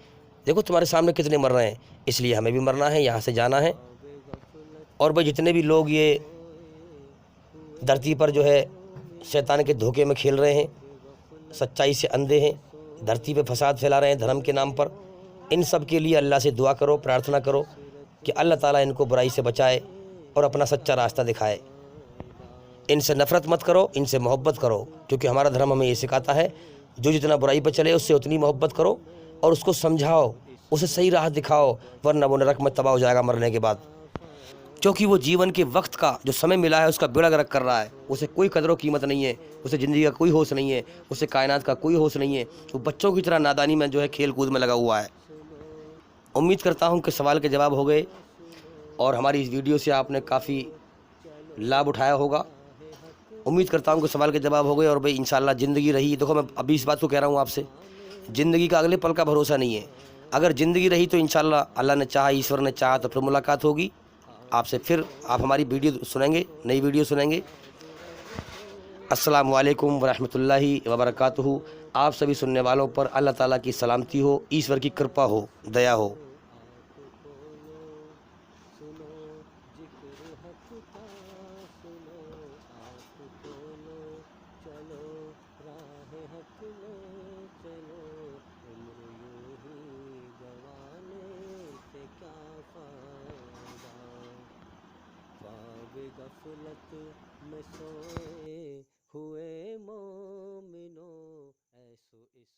देखो तुम्हारे सामने कितने मर रहे हैं। इसलिए हमें भी मरना है, यहाँ से जाना है। और भाई, जितने भी लोग ये धरती पर जो है शैतान के धोखे में खेल रहे हैं, सच्चाई से अंधे हैं, धरती पे फसाद फैला रहे हैं धर्म के नाम पर, इन सब के लिए अल्लाह से दुआ करो, प्रार्थना करो कि अल्लाह ताला इनको बुराई से बचाए और अपना सच्चा रास्ता दिखाए। इनसे नफ़रत मत करो, इनसे मोहब्बत करो, क्योंकि हमारा धर्म हमें ये सिखाता है, जो जितना बुराई पर चले उससे उतनी मोहब्बत करो और उसको समझाओ, उसे सही राह दिखाओ, वरना वो नरक में तबाह हो जाएगा मरने के बाद। क्योंकि वो जीवन के वक्त का जो समय मिला है उसका बेड़ा गर्क कर रहा है। उसे कोई कदर कीमत नहीं है, उसे ज़िंदगी का कोई होश नहीं है, उसे कायनात का कोई होश नहीं है। वो बच्चों की तरह नादानी में जो है खेल कूद में लगा हुआ है। उम्मीद करता हूँ कि सवाल के जवाब हो गए और हमारी इस वीडियो से आपने काफ़ी लाभ उठाया होगा। उम्मीद करता हूँ कि सवाल के जवाब हो गए। और भाई इंशाल्लाह ज़िंदगी रही, देखो मैं अभी इस बात को कह रहा हूँ आपसे, ज़िंदगी का अगले पल का भरोसा नहीं है। अगर ज़िंदगी रही तो इंशाल्लाह अल्लाह ने चाहा, ईश्वर ने चाहा तो फिर मुलाकात होगी आपसे। फिर आप हमारी वीडियो सुनेंगे, नई वीडियो सुनेंगे। अस्सलामु अलैकुम वरहमतुल्लाहि वबरकातुहू। आप सभी सुनने वालों पर अल्लाह ताला की सलामती हो, ईश्वर की कृपा हो, दया हो। गफलत में सोए हुए मोमिनो ऐसो इस